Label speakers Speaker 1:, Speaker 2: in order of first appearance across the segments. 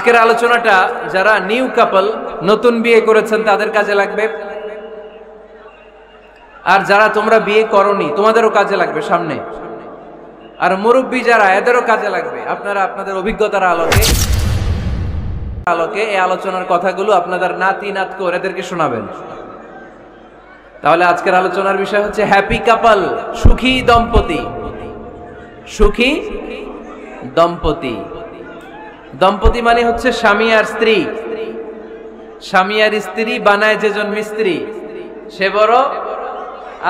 Speaker 1: আজকের আলোচনাটা যারা নিউ কাপল, নতুন বিয়ে করেছেন তাদের কাজে লাগবে, আর যারা তোমরা বিয়ে করনি তোমাদেরও কাজে লাগবে সামনে, আর মুরব্বী যারা এদেরও কাজে লাগবে। আপনারা আপনাদের অভিজ্ঞতার আলোকে এই আলোচনার কথাগুলো আপনাদের নাতি নাতকে এদেরকে শোনাবেন। তাহলে আজকের আলোচনার বিষয় হচ্ছে হ্যাপি কাপল, সুখী দম্পতি। সুখী দম্পতি, দম্পতি মানে হচ্ছে স্বামী আর স্ত্রী। স্বামী আর স্ত্রী বানায় যেজন মিস্ত্রি, সে বড়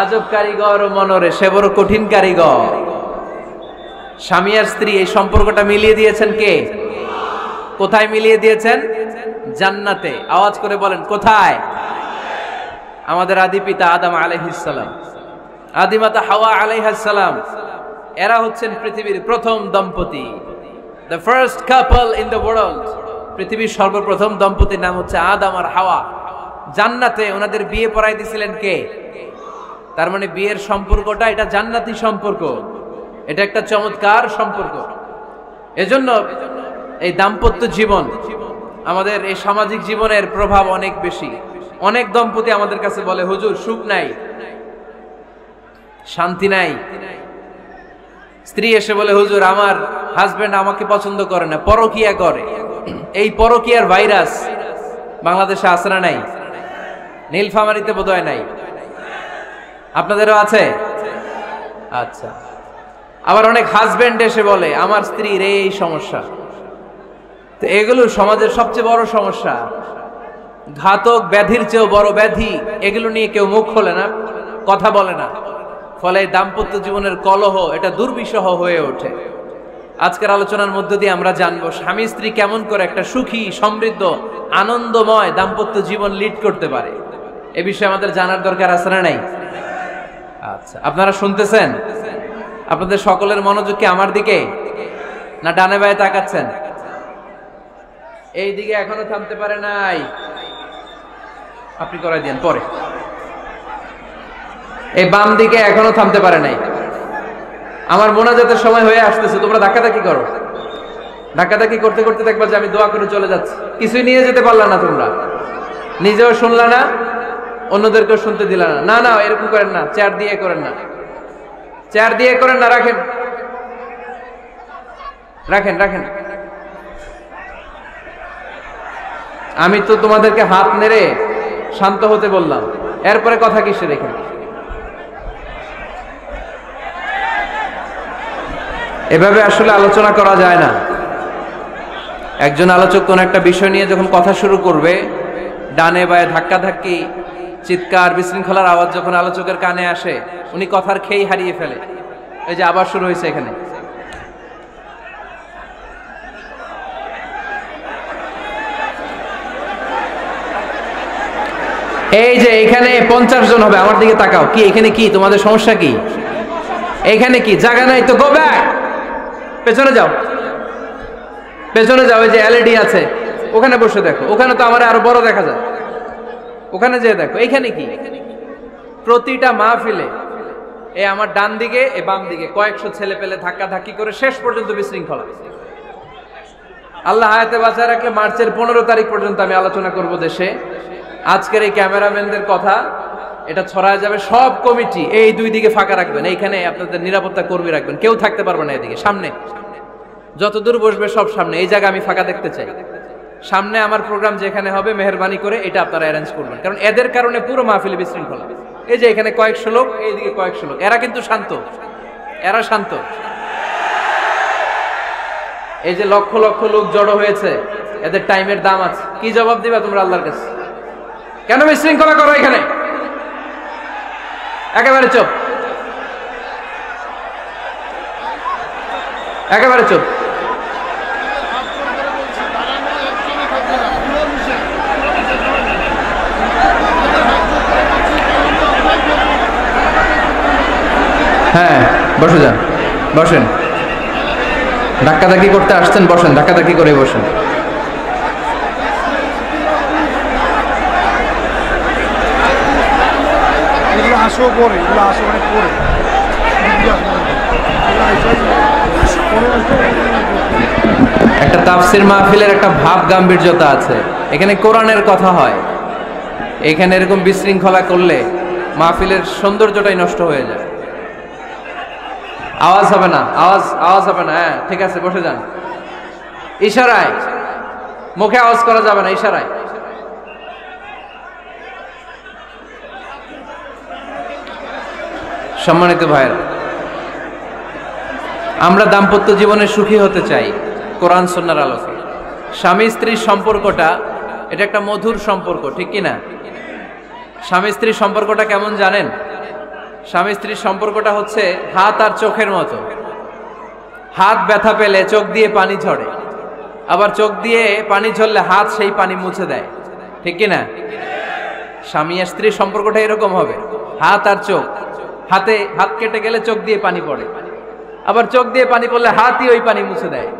Speaker 1: আজব কারিগর ও মনরে, সে বড় কঠিন কারিগর। স্বামী আর স্ত্রী এই সম্পর্কটা মিলিয়ে দিয়েছেন কে? কোথায় মিলিয়ে দিয়েছেন? জান্নাতে। আওয়াজ করে বলেন কোথায়? আমাদের আদি পিতা আদম আলাইহিস সালাম, আদিমাতা হাওয়া আলাইহিস সালাম, এরা হচ্ছেন পৃথিবীর প্রথম দম্পতি, the first couple in the world। পৃথিবীর সর্বপ্রথম দম্পতির নাম হচ্ছে আদম আর হাওয়া। জান্নাতে ওনাদের বিয়ে পড়াই দিয়েছিলেন কে? তার মানে বিয়ের সম্পর্কটা এটা জান্নাতি সম্পর্ক, এটা একটা চমৎকার সম্পর্ক। এজন্য এই দাম্পত্য জীবন, আমাদের এই সামাজিক জীবনের প্রভাব অনেক বেশি। অনেক দম্পতি আমাদের কাছে বলে, হুজুর সুখ নাই, শান্তি নাই। স্ত্রী এসে বলে, হুজুর আমার হাজবেন্ড আমাকে পছন্দ করে না, পরকিয়া করে। এই পরকিয়ার ভাইরাস বাংলাদেশে আছে না নাই? নীলফামারীতে বোধহয় নাই, আপনাদেরও আছে? আচ্ছা। আবার অনেক হাজবেন্ড এসে বলে, আমার স্ত্রীর এই সমস্যা। তো এগুলো সমাজের সবচেয়ে বড় সমস্যা, ঘাতক ব্যাধির চেয়েও বড় ব্যাধি। এগুলো নিয়ে কেউ মুখ খোলে না, কথা বলে না, ফলে দাম্পত্য জীবনের কলহ এটা দুর্বিষহ হয়ে ওঠে। আজকের আলোচনার মধ্য দিয়ে আমরা জানবো স্বামী স্ত্রী কেমন করে একটা সুখী, সমৃদ্ধ, আনন্দময় দাম্পত্য জীবন লিড করতে পারে। এ বিষয়ে আমাদের জানার দরকার আছে না নাই? আচ্ছা, আপনারা শুনতেছেন? আপনাদের সকলের মনোযোগ কি আমার দিকে, না ডানে বায়ে তাকাচ্ছেন? এই দিকে এখনো থামতে পারে নাই, আপনি করাই দেন পরে। এই বাম দিকে এখনো থামতে পারে নাই। আমার মোনাজাতের সময় হয়ে আসতেছে, তোমরা ধাক্কাধাক্কি করো। ধাক্কাধাক্কি করতে করতে দেখবা যে আমি দোয়া করে চলে যাচ্ছি, কিছুই নিয়ে যেতে পারলা না, তোমরা নিজেও শুনলা না, অন্যদেরকেও শুনতে দিলা না। না না, এরকম করেন না, চেয়ার দিয়ে করেন না, চেয়ার দিয়ে করেন না, রাখেন রাখেন রাখেন। আমি তো তোমাদেরকে হাত নেড়ে শান্ত হতে বললাম, এরপরে কথা কিসে রেখে? এভাবে আসলে আলোচনা করা যায় না। একজন আলোচক কোন একটা বিষয় নিয়ে যখন কথা শুরু করবে, ডানে বায়ে ধাক্কাধাক্কি, চিৎকার, বিশৃঙ্খলার আওয়াজ যখন আলোচকের কানে আসে, উনি কথার খেই হারিয়ে ফেলে। এই যে আবার শুরু হয়েছে এখানে। এই যে এখানে 50 জন হবে, আমার দিকে তাকাও। কি এখানে কি তোমাদের সমস্যা কি? এখানে কি জায়গা নাই? তো গো ব্যাক, পেছনে যাও, পেছনে যাও। এই যে এলইডি আছে, ওখানে বসে দেখো। ওখানে তো আমার আরো বড় দেখা যায়, ওখানে যেয়ে দেখো। এইখানে কি? প্রতিটা মাহফিলে এই আমার ডান দিকে, এই বাম দিকে কয়েকশো ছেলে পেলে ধাক্কা ধাক্কি করে শেষ পর্যন্ত বিশৃঙ্খলা। আল্লাহ হায়াতে বাঁচায় রাখলে মার্চের 15 তারিখ পর্যন্ত আমি আলোচনা করব দেশে। আজকের এই ক্যামেরাম্যানদের কথা এটা ছড়ায় যাবে সব কমিটি। এই দুই দিকে ফাঁকা রাখবেন, এইখানে আপনাদের নিরাপত্তা কর্মী রাখবেন, কেউ থাকতে পারবে না এদিকে। সামনে যত দূর বসবে সব সামনে, এই জায়গা আমি ফাঁকা দেখতে চাই। সামনে আমার প্রোগ্রাম যেখানে হবে মেহেরবানি করে এটা আপনারা অ্যারেঞ্জ করবেন, কারণ এদের কারণে পুরো মাহফিল বিশৃঙ্খলা। এই যে এখানে কয়েকশো লোক, এইদিকে কয়েকশো লোক, এরা কিন্তু শান্ত, এরা শান্ত। এই যে লক্ষ লক্ষ লোক জড়ো হয়েছে, এদের টাইমের দাম আছে। কি জবাব দিবা তোমরা আল্লাহর কাছে? কেন বিশৃঙ্খলা করো এখানে? একেবারে চুপ, একেবারে চুপ। হ্যাঁ বসে যান, বসেন। ধাক্কাধাক্কি করতে আসছেন, বসেন, ধাক্কাধাক্কি করে বসেন।
Speaker 2: আসো পরে, এগুলো আসো অনেক পরে।
Speaker 1: একটা তাফসির মাহফিলের একটা ভাব গাম্ভীর্যতা আছে, এখানে কোরআনের কথা হয়। এখানে এরকম বিশৃঙ্খলা করলে মাহফিলের সৌন্দর্যটাই নষ্ট হয়ে যায়। আওয়াজ হবে না, আওয়াজ হবে না। হ্যাঁ ঠিক আছে, বসে যান। ইশারায়, মুখে আওয়াজ করা যাবে না, ইশারায়। সম্মানিত ভাইয়েরা, আমরা দাম্পত্য জীবনে সুখী হতে চাই কোরআন সুন্নাহর আলোকে। স্বামী স্ত্রীর সম্পর্কটা এটা একটা মধুর সম্পর্ক, ঠিক কি না? স্বামী স্ত্রীর সম্পর্কটা কেমন জানেন? স্বামী স্ত্রীর সম্পর্কটা হচ্ছে হাত আর চোখের মতো। হাত ব্যথা পেলে চোখ দিয়ে পানি ঝরে, আবার চোখ দিয়ে পানি ঝরলে হাত সেই পানি মুছে দেয়, ঠিক কি না? স্বামী আর স্ত্রীর সম্পর্কটা এরকম হবে, হাত আর চোখ। হাত কেটে গেলে চোখ দিয়ে পানি পড়ে, আবার চোখ দিয়ে পানি পড়লে হাতই ওই পানি মুছে দেয়।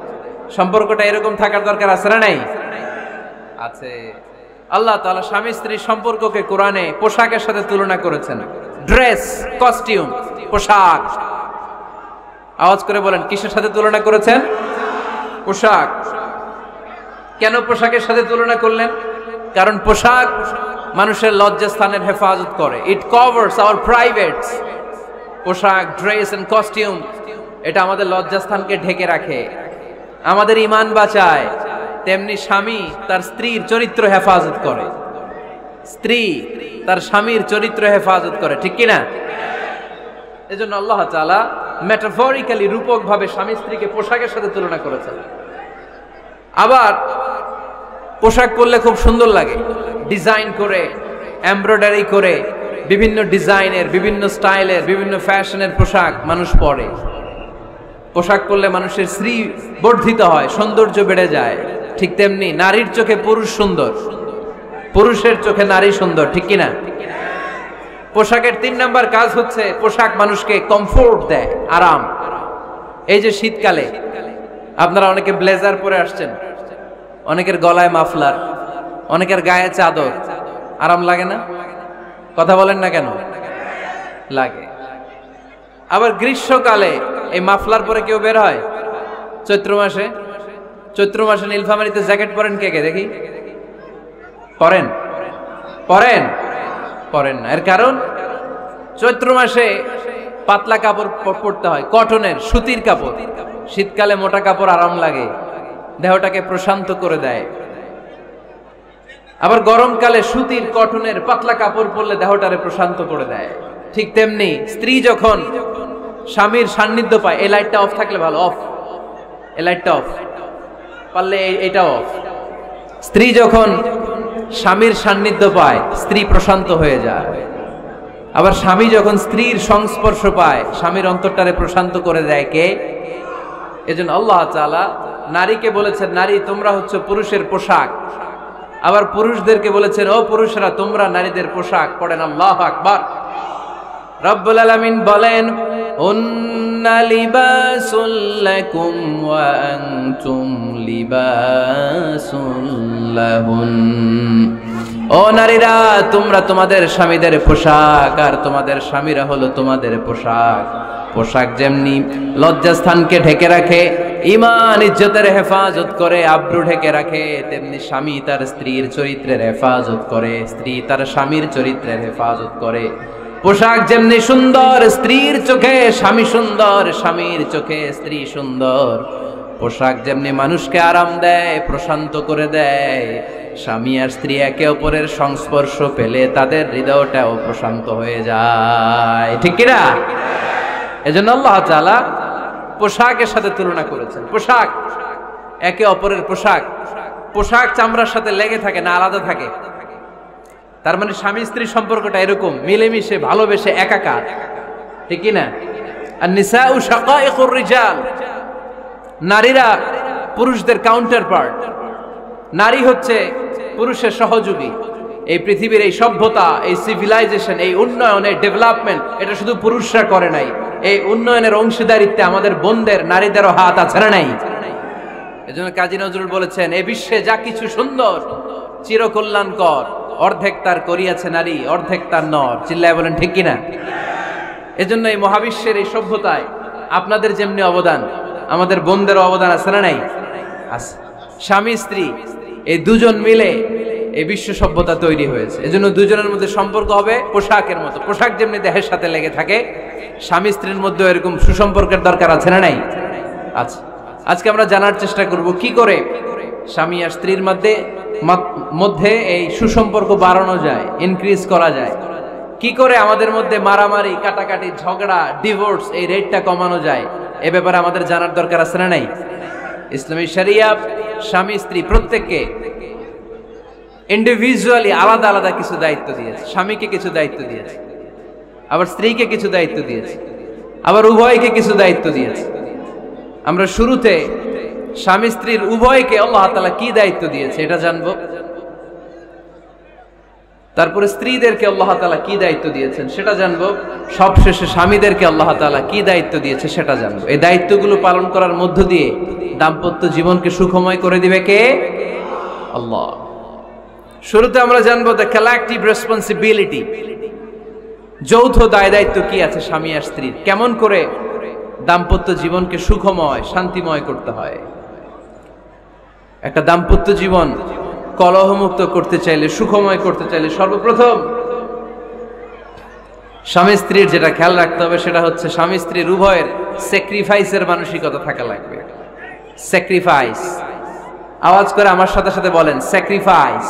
Speaker 1: সম্পর্কটা এরকম থাকার দরকার আছে না নাই? আছে। আল্লাহ তাআলা স্বামী স্ত্রীর সম্পর্ককে কোরআনে পোশাকের সাথে তুলনা করেছেন। ড্রেস, কস্টিউম, পোশাক। আওয়াজ করে বলেন, কিসের সাথে তুলনা করেছেন? পোশাক। কেন পোশাকের সাথে তুলনা করলেন? কারণ পোশাক মানুষের লজ্জাস্থানের হেফাজত করে। ইট কভারস আওয়ার প্রাইভেটস। পোশাক, ড্রেস এন্ড কস্টিউম এটা আমাদের লজ্জাস্থানকে ঢেকে রাখে, আমাদের ঈমান বাঁচায়। তেমনি স্বামী তার স্ত্রীর চরিত্র হেফাজত করে, স্ত্রী তার স্বামীর চরিত্র হেফাজত করে, ঠিক কি না? এজন্য আল্লাহ তাআলা মেটাফরিক্যালি, রূপক ভাবে স্বামী স্ত্রীকে পোশাকের সাথে তুলনা করেছেন। আবার পোশাক পরলে খুব সুন্দর লাগে, ডিজাইন করে, এমব্রয়ডারি করে, বিভিন্ন ডিজাইনের, বিভিন্ন স্টাইলের, বিভিন্ন ফ্যাশনের পোশাক মানুষ পরে। পোশাক পরলে মানুষের শ্রী বর্ধিত হয়, সৌন্দর্য বেড়ে যায়। ঠিক তেমনি নারীর চোখে পুরুষ সুন্দর, পুরুষের চোখে নারী সুন্দর, ঠিক কিনা? পোশাকের 3 নাম্বার কাজ হচ্ছে পোশাক মানুষকে কমফোর্ট দেয়, আরাম। এই যে শীতকালে আপনারা অনেকে ব্লেজার পরে আসছেন, অনেকের গলায় মাফলার, অনেকের গায়ে চাদর, আরাম লাগে না? কথা বলেন না কেন? লাগে। আবার গ্রীষ্মকালে এই মাফলার পরে কেউ বের হয়? চৈত্র মাসে নীলফামারীতে জ্যাকেট পরেন কে কে দেখি? পরেন না। এর কারণ চৈত্র মাসে পাতলা কাপড় পরতে হয়, কটনের, সুতির কাপড়। শীতকালে মোটা কাপড় আরাম লাগে, দেহটাকে প্রশান্ত করে দেয়। আবার গরমকালে সুতির, কটনের পাতলা কাপড় পরলে দেহটারে প্রশান্ত করে দেয়। ঠিক তেমনি স্ত্রী যখন স্বামীর সান্নিধ্য পায়, এই লাইটটা অফ থাকলে ভালো, অফ, এই লাইটটা অফ, পারলে এটা অফ। স্ত্রী যখন স্বামীর সান্নিধ্য পায়, স্ত্রী প্রশান্ত হয়ে যায়। আবার স্বামী যখন স্ত্রীর সংস্পর্শ পায়, স্বামীর অন্তরটারে প্রশান্ত করে দেয় কে? এজন্য আল্লাহ তাআলা নারীকে বলেছেন, নারী তোমরা হচ্ছে পুরুষের পোশাক। আবার পুরুষদেরকে বলেছেন, ও পুরুষরা তোমরা নারীদের পোশাক। পড়েন আল্লাহু আকবার। রব্বুল আলামিন বলেন, উন্না লিবাসুল লাকুম ওয়া আনতুম লিবাসুল লাহুন। ও নারীরা, তোমরা তোমাদের স্বামীদের পোশাক, আর তোমাদের স্বামীরা হলো তোমাদের পোশাক। পোশাক যেমনি লজ্জাস্থানকে ঢেকে রাখে, ঈমান ইজ্জতের হেফাজত করে, আব্রু ঢেকে রাখে, তেমনি স্বামী তার স্ত্রীর চরিত্রের হেফাজত করে, স্ত্রী তার স্বামীর চরিত্রের হেফাজত করে। পোশাক যেমনি সুন্দর, স্ত্রীর চোখে স্বামী সুন্দর, স্বামীর চোখে স্ত্রী সুন্দর। পোশাক যেমনি মানুষকে আরাম দেয়, প্রশান্ত করে দেয়, স্বামী আর স্ত্রী একে অপরের সংস্পর্শ পেলে তাদের হৃদয়টাও প্রশান্ত হয়ে যায়, ঠিক কিনা? এজন্য আল্লাহ তাআলা পোশাকের সাথে তুলনা করেছেন। পোশাক একে অপরের পোশাক চামড়ার সাথে লেগে থাকে না, আলাদা থাকে। তার মানে স্বামী স্ত্রীর সম্পর্কটা এরকম, মিলেমিশে ভালোবেসে একাকার, ঠিক কিনা? আর নিসাউ শাকাইকুর রিজাল, নারীরা পুরুষদের কাউন্টার পার্ট। নারী হচ্ছে পুরুষের সহযোগী। এই পৃথিবীর এই সভ্যতা, এই সিভিলাইজেশন, এই উন্নয়ন, এই ডেভেলপমেন্ট, এটা শুধু পুরুষরা করে নাই। এই উন্নয়নের অংশীদারিত্বে আমাদের বোনদের, নারীদেরও হাত আছে না নাই? এজন্য কাজী নজরুল বলেছেন, এ বিশ্বে যা কিছু সুন্দর চিরকল্যাণকর, অর্ধেক তার করিয়াছে নারী, অর্ধেক তার নর। চিল্লায় বলেন ঠিক কিনা? এজন্য এই মহাবিশ্বের এই সভ্যতায় আপনাদের যেমনি অবদান, আমাদের বোনদেরও অবদান আছে না নাই? আছে। স্বামী স্ত্রী এই দুজন মিলে এই বিশ্ব সভ্যতা তৈরি হয়েছে। এজন্য দুজনের মধ্যে সম্পর্ক হবে পোশাকের মতো। পোশাক যেমনি দেহের সাথে লেগে থাকে, স্বামী স্ত্রীর মধ্যে এরকম সুসম্পর্কের দরকার আছে না নাই? আছে। আজকে আমরা জানার চেষ্টা করব কি করে স্বামী আর স্ত্রীর মধ্যে এই সুসম্পর্ক বাড়ানো যায়, ইনক্রিজ করা যায়। কি করে আমাদের মধ্যে মারামারি, কাটাকাটি, ঝগড়া, ডিভোর্স এই রেটটা কমানো যায়, এ ব্যাপারে আমাদের জানার দরকার আছে না নাই? ইসলামী শরিয়া স্বামী স্ত্রী প্রত্যেককে ইন্ডিভিজুয়ালি আলাদা আলাদা কিছু দায়িত্ব দিয়েছে। স্বামীকে কিছু দায়িত্ব দিয়েছে, আবার স্ত্রীকে কিছু দায়িত্ব দিয়েছে, আবার উভয়কে কিছু দায়িত্ব দিয়েছে। আমরা শুরুতে স্বামী স্ত্রীর উভয়কে আল্লাহ তাআলা কি দায়িত্ব দিয়েছে এটা জানবো। তারপরে স্ত্রীদেরকে আল্লাহ তাআলা কি দায়িত্ব দিয়েছেন সেটা জানবো। সবশেষে স্বামীদেরকে আল্লাহ তাআলা কি দায়িত্ব দিয়েছে সেটা জানবো। এই দায়িত্বগুলো পালন করার মধ্য দিয়ে দাম্পত্য জীবনকে সুখময় করে দিবে কে? আল্লাহ। শুরুতে আমরা জানবো দ্য কালেকটিভ রেসপন্সিবিলিটি, যৌথ দায় দায়িত্ব কি আছে স্বামী আর স্ত্রীর, কেমন করে দাম্পত্য জীবনকে সুখময় শান্তিময় করতে হয়। একটা দাম্পত্য জীবন কলহমুক্ত করতে চাইলে, সুখময় করতে চাইলে সর্বপ্রথম স্বামী স্ত্রীর যেটা খেয়াল রাখতে হবে সেটা হচ্ছে স্বামী স্ত্রীর উভয়ের স্যাক্রিফাইসের মানসিকতা থাকা লাগবে। স্যাক্রিফাইস, আওয়াজ করে আমার সাথে সাথে বলেন স্যাক্রিফাইস।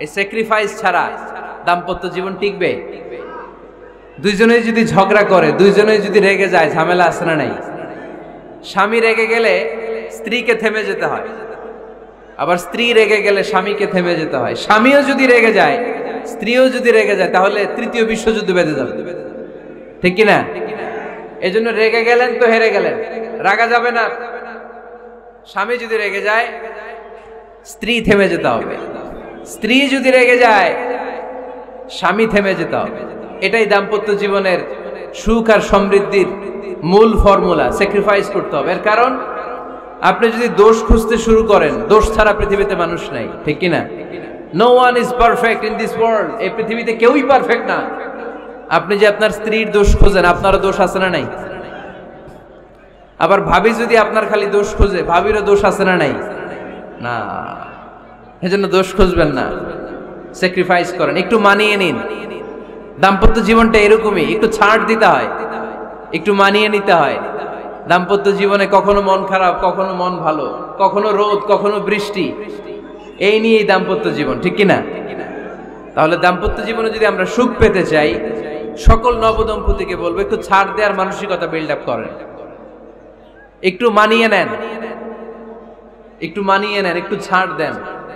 Speaker 1: এই স্যাক্রিফাইস ছাড়া দাম্পত্য জীবন টিকবে? দুইজনেই যদি ঝগড়া করে, দুইজনেই যদি রেগে যায়, ঝামেলা আছে না নাই? স্বামী রেগে গেলে স্ত্রীকে থেমে যেতে হয়, আবার স্ত্রী রেগে গেলে স্বামীকে থেমে যেতে হয়। স্বামীও যদি রেগে যায়, স্ত্রীও যদি রেগে যায়, তাহলে তৃতীয় বিশ্বযুদ্ধ বেঁধে যাবে, ঠিক কিনা? এই জন্য রেগে গেলেন তো হেরে গেলেন, রাগা যাবে না। স্বামী যদি রেগে যায়, স্ত্রী থেমে যেতে হবে। স্ত্রী যদি রেগে যায়, স্বামী থেমে যেতে হবে। এটাই দাম্পত্য জীবনের সুখ আর সমৃদ্ধির মূল ফর্মুলা। স্যাক্রিফাইস করতে হবে। এর কারণ আপনি যদি দোষ খুঁজতে শুরু করেন, দোষ ছাড়া পৃথিবীতে মানুষ নাই, ঠিক কিনা? No one is perfect in this world. এই পৃথিবীতে কেউই পারফেক্ট না। আপনি যে আপনার স্ত্রীর দোষ খোঁজেন, আপনারও দোষ আছে না নাই? আবার ভাবি যদি আপনার খালি দোষ খোঁজে, ভাবিরও দোষ আছে না নাই? না, এজন্য দোষ খুঁজবেন না, স্যাক্রিফাইস করেন, একটু মানিয়ে নিন। দাম্পত্য জীবনটা এরকমই, একটু ছাড় দিতে হয়, একটু মানিয়ে নিতে হয়। দাম্পত্য জীবনে কখনো মন খারাপ, কখনো মন ভালো, কখনো রোদ, কখনো বৃষ্টি, এই নিয়েই দাম্পত্য জীবন, ঠিক কিনা? তাহলে দাম্পত্য জীবনে যদি আমরা সুখ পেতে চাই, সকল নবদম্পতিকে বলবো একটু ছাড় দেওয়ার মানসিকতা বিল্ড আপ করেন। একটু মানিয়ে নেন, একটু মানিয়ে নেন, একটু ছাড় দেন,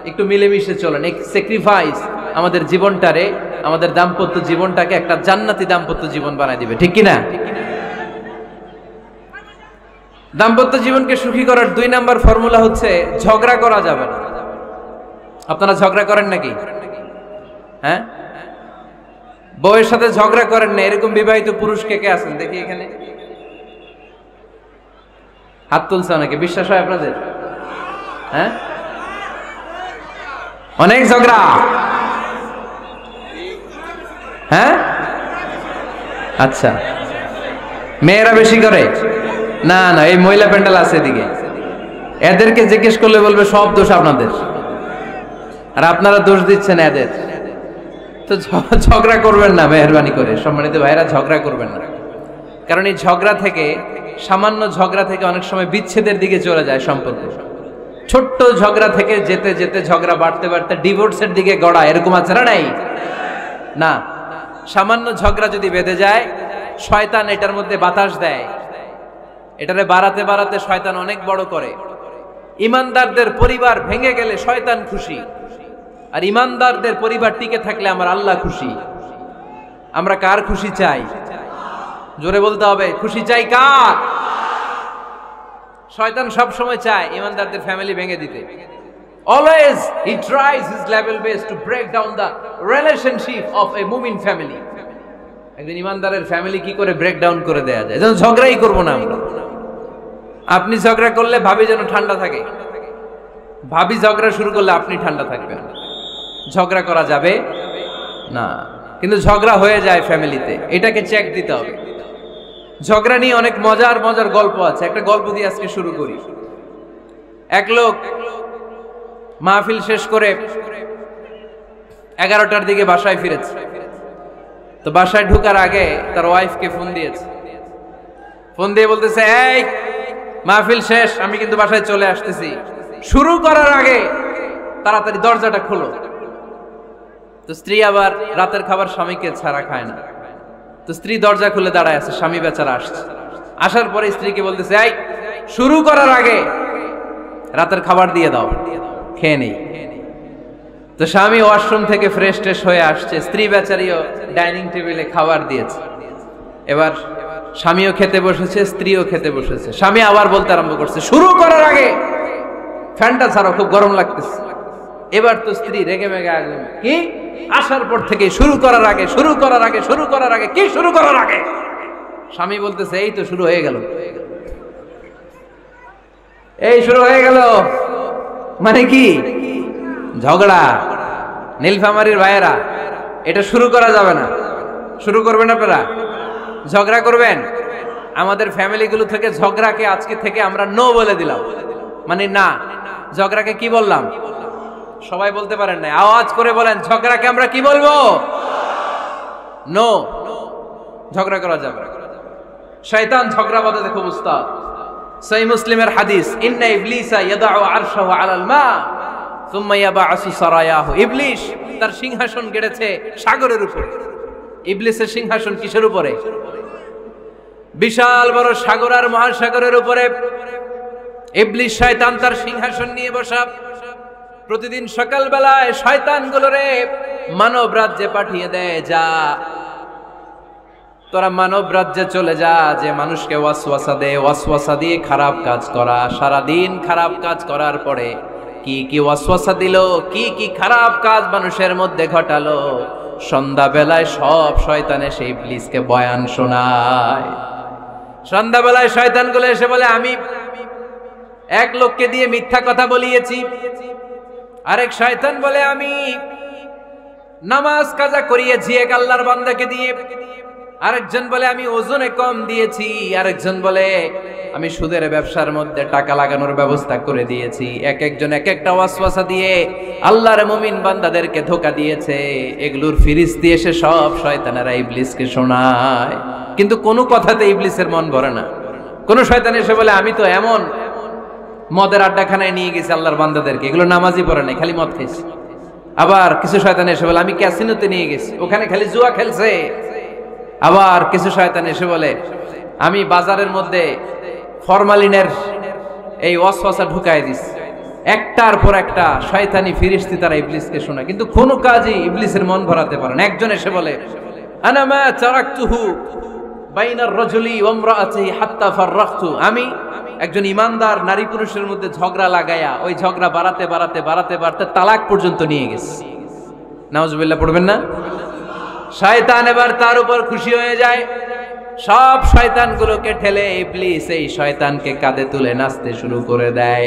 Speaker 1: একটু মিলেমিশে চলেন। এক স্যাক্রিফাইস আমাদের জীবনটারে, আমাদের দাম্পত্য জীবনটাকে একটা জান্নাতি দাম্পত্য জীবন বানায় দিবে, ঠিক কিনা? দাম্পত্য জীবনকে সুখী করার 2 নাম্বার ফর্মুলা হচ্ছে ঝগড়া করা যাবে না। আপনারা ঝগড়া করেন নাকি? হ্যাঁ, বউয়ের সাথে ঝগড়া করেন না এরকম বিবাহিত পুরুষ কে কে আছেন দেখি এখানে? হাত তুলছে অনেকে। বিশ্বাস হয় আপনাদের? হ্যাঁ, অনেক ঝগড়া। হ্যাঁ, আচ্ছা, মেয়েরা বেশি করে? না না, এই মহিলা প্যান্ডেল আছে এদিকে, এদেরকে জিজ্ঞেস করলে বলবে সব দোষ আপনাদের, আর আপনারা দোষ দিচ্ছেন এদের। তো ঝগড়া করবেন না মেহরবানি করে, সম্মানিত ভাইরা, ঝগড়া করবেন না। কারণ এই ঝগড়া থেকে, সামান্য ঝগড়া থেকে অনেক সময় বিচ্ছেদের দিকে চলে যায় সম্পর্ক। ছোট্ট ঝগড়া থেকে যেতে যেতে ঝগড়া বাড়তে বাড়তে ডিভোর্সের দিকে গড়া, এরকম আছে না নাই? না, সামান্য ঝগড়া যদি বেঁধে যায়, শয়তান এটার মধ্যে বাতাস দেয়, এটারে বাড়াতে বাড়াতে শয়তান অনেক বড় করে। ইমানদারদের পরিবার ভেঙে গেলে শয়তান খুশি, আর ইমানদারদের পরিবার টিকে থাকলে আমার আল্লাহ খুশি। আমরা কার খুশি চাই? জোরে বলতে হবে, খুশি চাই কার? শয়তান সব সময় চায় ইমানদারদের ফ্যামিলি ভেঙে দিতে। Always he tries his level best to break down the relationship of a mu'min family. একজন ইমানদারের ফ্যামিলি কি করে ব্রেক ডাউন করে দেয়া যায়? যেন ঝগড়াই করবো না আমরা। আপনি ঝগড়া করলে ভাবি যেন ঠান্ডা থাকে, ভাবি ঝগড়া শুরু করলে আপনি ঠান্ডা থাকবেন। ঝগড়া করা যাবে না, কিন্তু ঝগড়া হয়ে যায় ফ্যামিলিতে, এটাকে চেক দিতে হবে। ঝগড়া নিয়ে অনেক মজার মজার গল্প আছে। একটা গল্প দিয়ে আজকে শুরু করি। এক লোক মাহফিল শেষ করে 11টার দিকে বাসায় ফিরেছে। তো বাসায় ঢোকার আগে তার ওয়াইফকে ফোন দিয়েছে। ফোন দিয়ে বলতেছে, এই মাহফিল শেষ, আমি কিন্তু বাসায় চলে আসতেছি, শুরু করার আগে তাড়াতাড়ি দরজাটা খোলো। তো স্ত্রী আবার রাতের খাবার স্বামীকে ছাড়া খায় না। তো স্ত্রী দরজা খুলে দাঁড়ায় আছে, স্বামী বেচারা আসছে। আসার পরে স্ত্রীকে বলতেছে, এই শুরু করার আগে রাতের খাবার দিয়ে দাও, খেয়ে নেই। তো স্বামী ওয়াশরুম থেকে ফ্রেশ ট্রেশ হয়ে আসছে, স্ত্রী বেচারিও ডাইনিং টেবিলে খাবার দিয়েছে। এবার স্বামীও খেতে বসেছে, স্ত্রীও খেতে বসেছে। স্বামী আবার বলতে আরম্ভ করছে, শুরু করার আগে ফ্যানটা ছাড়ো, খুব গরম লাগতেছে। এবার তো স্ত্রী রেগে মেগে আগুন, কি আসার পর থেকে শুরু করার আগে, শুরু করার আগে, শুরু করার আগে, কি শুরু করার আগে? স্বামী বলতেছে, এই তো শুরু হয়ে গেল, এই শুরু হয়ে গেল। মানে কি? ঝগড়া। নীলফামারীর ভাইয়েরা, এটা শুরু করা যাবে না। শুরু করবেন আপনারা? ঝগড়া করবেন? আমাদের ফ্যামিলিগুলো থেকে ঝগড়াকে আজকে থেকে আমরা নো বলে দিলাম। মানে না, ঝগড়াকে কি বললাম? সবাই বলতে পারেন না, আওয়াজ করে বলেন, ঝগড়াকে আমরা কি বলবো? নো। ঝগড়া করা যাবে না। শয়তান ঝগড়া বাঁধাতে খুব উস্তাদ। সহিহ মুসলিমের হাদিস, ইন্না ইবলিসা ইয়াদাউ আরশাহু আলাল মা সুম্মা ইয়াবআসু সারায়াহু। ইবলিস তার সিংহাসন গেড়েছে সাগরের উপরে। ইবলিসের সিংহাসন কিসের উপরে? বিশাল বড় সাগর আর মহাসাগরের উপরে ইবলিস শয়তান তার সিংহাসন নিয়ে বসা। প্রতিদিন সকালবেলায় শয়তানগুলোরে মানব রাজ্যে পাঠিয়ে দেয়, যা তোরা মানব রাজ্যে চলে যা, যে মানুষকে ওয়াসওয়াসা দেয়, ওয়াসওয়াসা দিয়ে খারাপ কাজ করা। সারাদিন খারাপ কাজ করার পরে কি কি ওয়াসওয়াসা দিল, কি কি খারাপ কাজ মানুষের মধ্যে ঘটালো, সন্ধ্যাবেলায় সব শয়তানে সেই ইবলিসকে বয়ান শোনায়। সন্ধ্যাবেলায় শয়তানগুলো এসে বলে, আমি এক লোককে দিয়ে মিথ্যা কথা বলিয়েছি। আরেক শয়তান বলে, আমি নামাজ কাজা করিয়েছি এক আল্লাহর বান্দাকে দিয়ে। আরেকজন বলে, আমি ওজনে কম দিয়েছি। আরেকজন বলে, আমি সুদের ব্যবসার মধ্যে টাকা লাগানোর ব্যবস্থা করে দিয়েছি। এক একজন এক একটা ওয়াসওয়াসা দিয়ে আল্লাহর মুমিন বান্দাদেরকে ধোঁকা দিয়েছে। এগুলোর ফিরিস্তি এসে সব শয়তানেরা ইবলিসকে শোনায়, কিন্তু কোনো কথাতে ইবলিসের মন ভরে না। কোন শয়তান এসে বলে, আমি তো এমন মদের আড্ডাখানায় নিয়ে গেছি আল্লাহর বান্দাদেরকে, এগুলো নামাজই পড়ে নাই, খালি মদ খেয়েছে। আবার কিছু শয়তান এসে বলে, আমি ক্যাসিনোতে নিয়ে গেছি, ওখানে খালি জুয়া খেলছে। আবার কিছু শয়তান এসে বলে, আমি বাজারের মধ্যে ফরমালিনের এই ওয়াসওয়াসা ঢুকায় দিছি। একটার পর একটা শয়তানি ফিরিস্তি তারা ইবলিসকে শোনায়, কিন্তু কোনো কাজই ইবলিসের মন ভরাতে পারে না। একজন এসে বলে, আনা মা তারাকতুহু বাইনার রাজুলি ওয়া ইমরাআতিহি হাত্তা ফাররাকতু। আমি একজন ইমানদার নারী পুরুষের মধ্যে ঝগড়া লাগায়া ওই ঝগড়া বাড়াতে বাড়াতে বাড়াতে বাড়াতে তালাক পর্যন্ত নিয়ে গেছি। নাউজুবিল্লাহ পড়বেন না? শয়তান এবার তার উপর খুশি হয়ে যায়। সব শয়তানগুলোকে ঠেলে ইবলিস এই শয়তানকে কাঁধে তুলে নাচতে শুরু করে দেয়।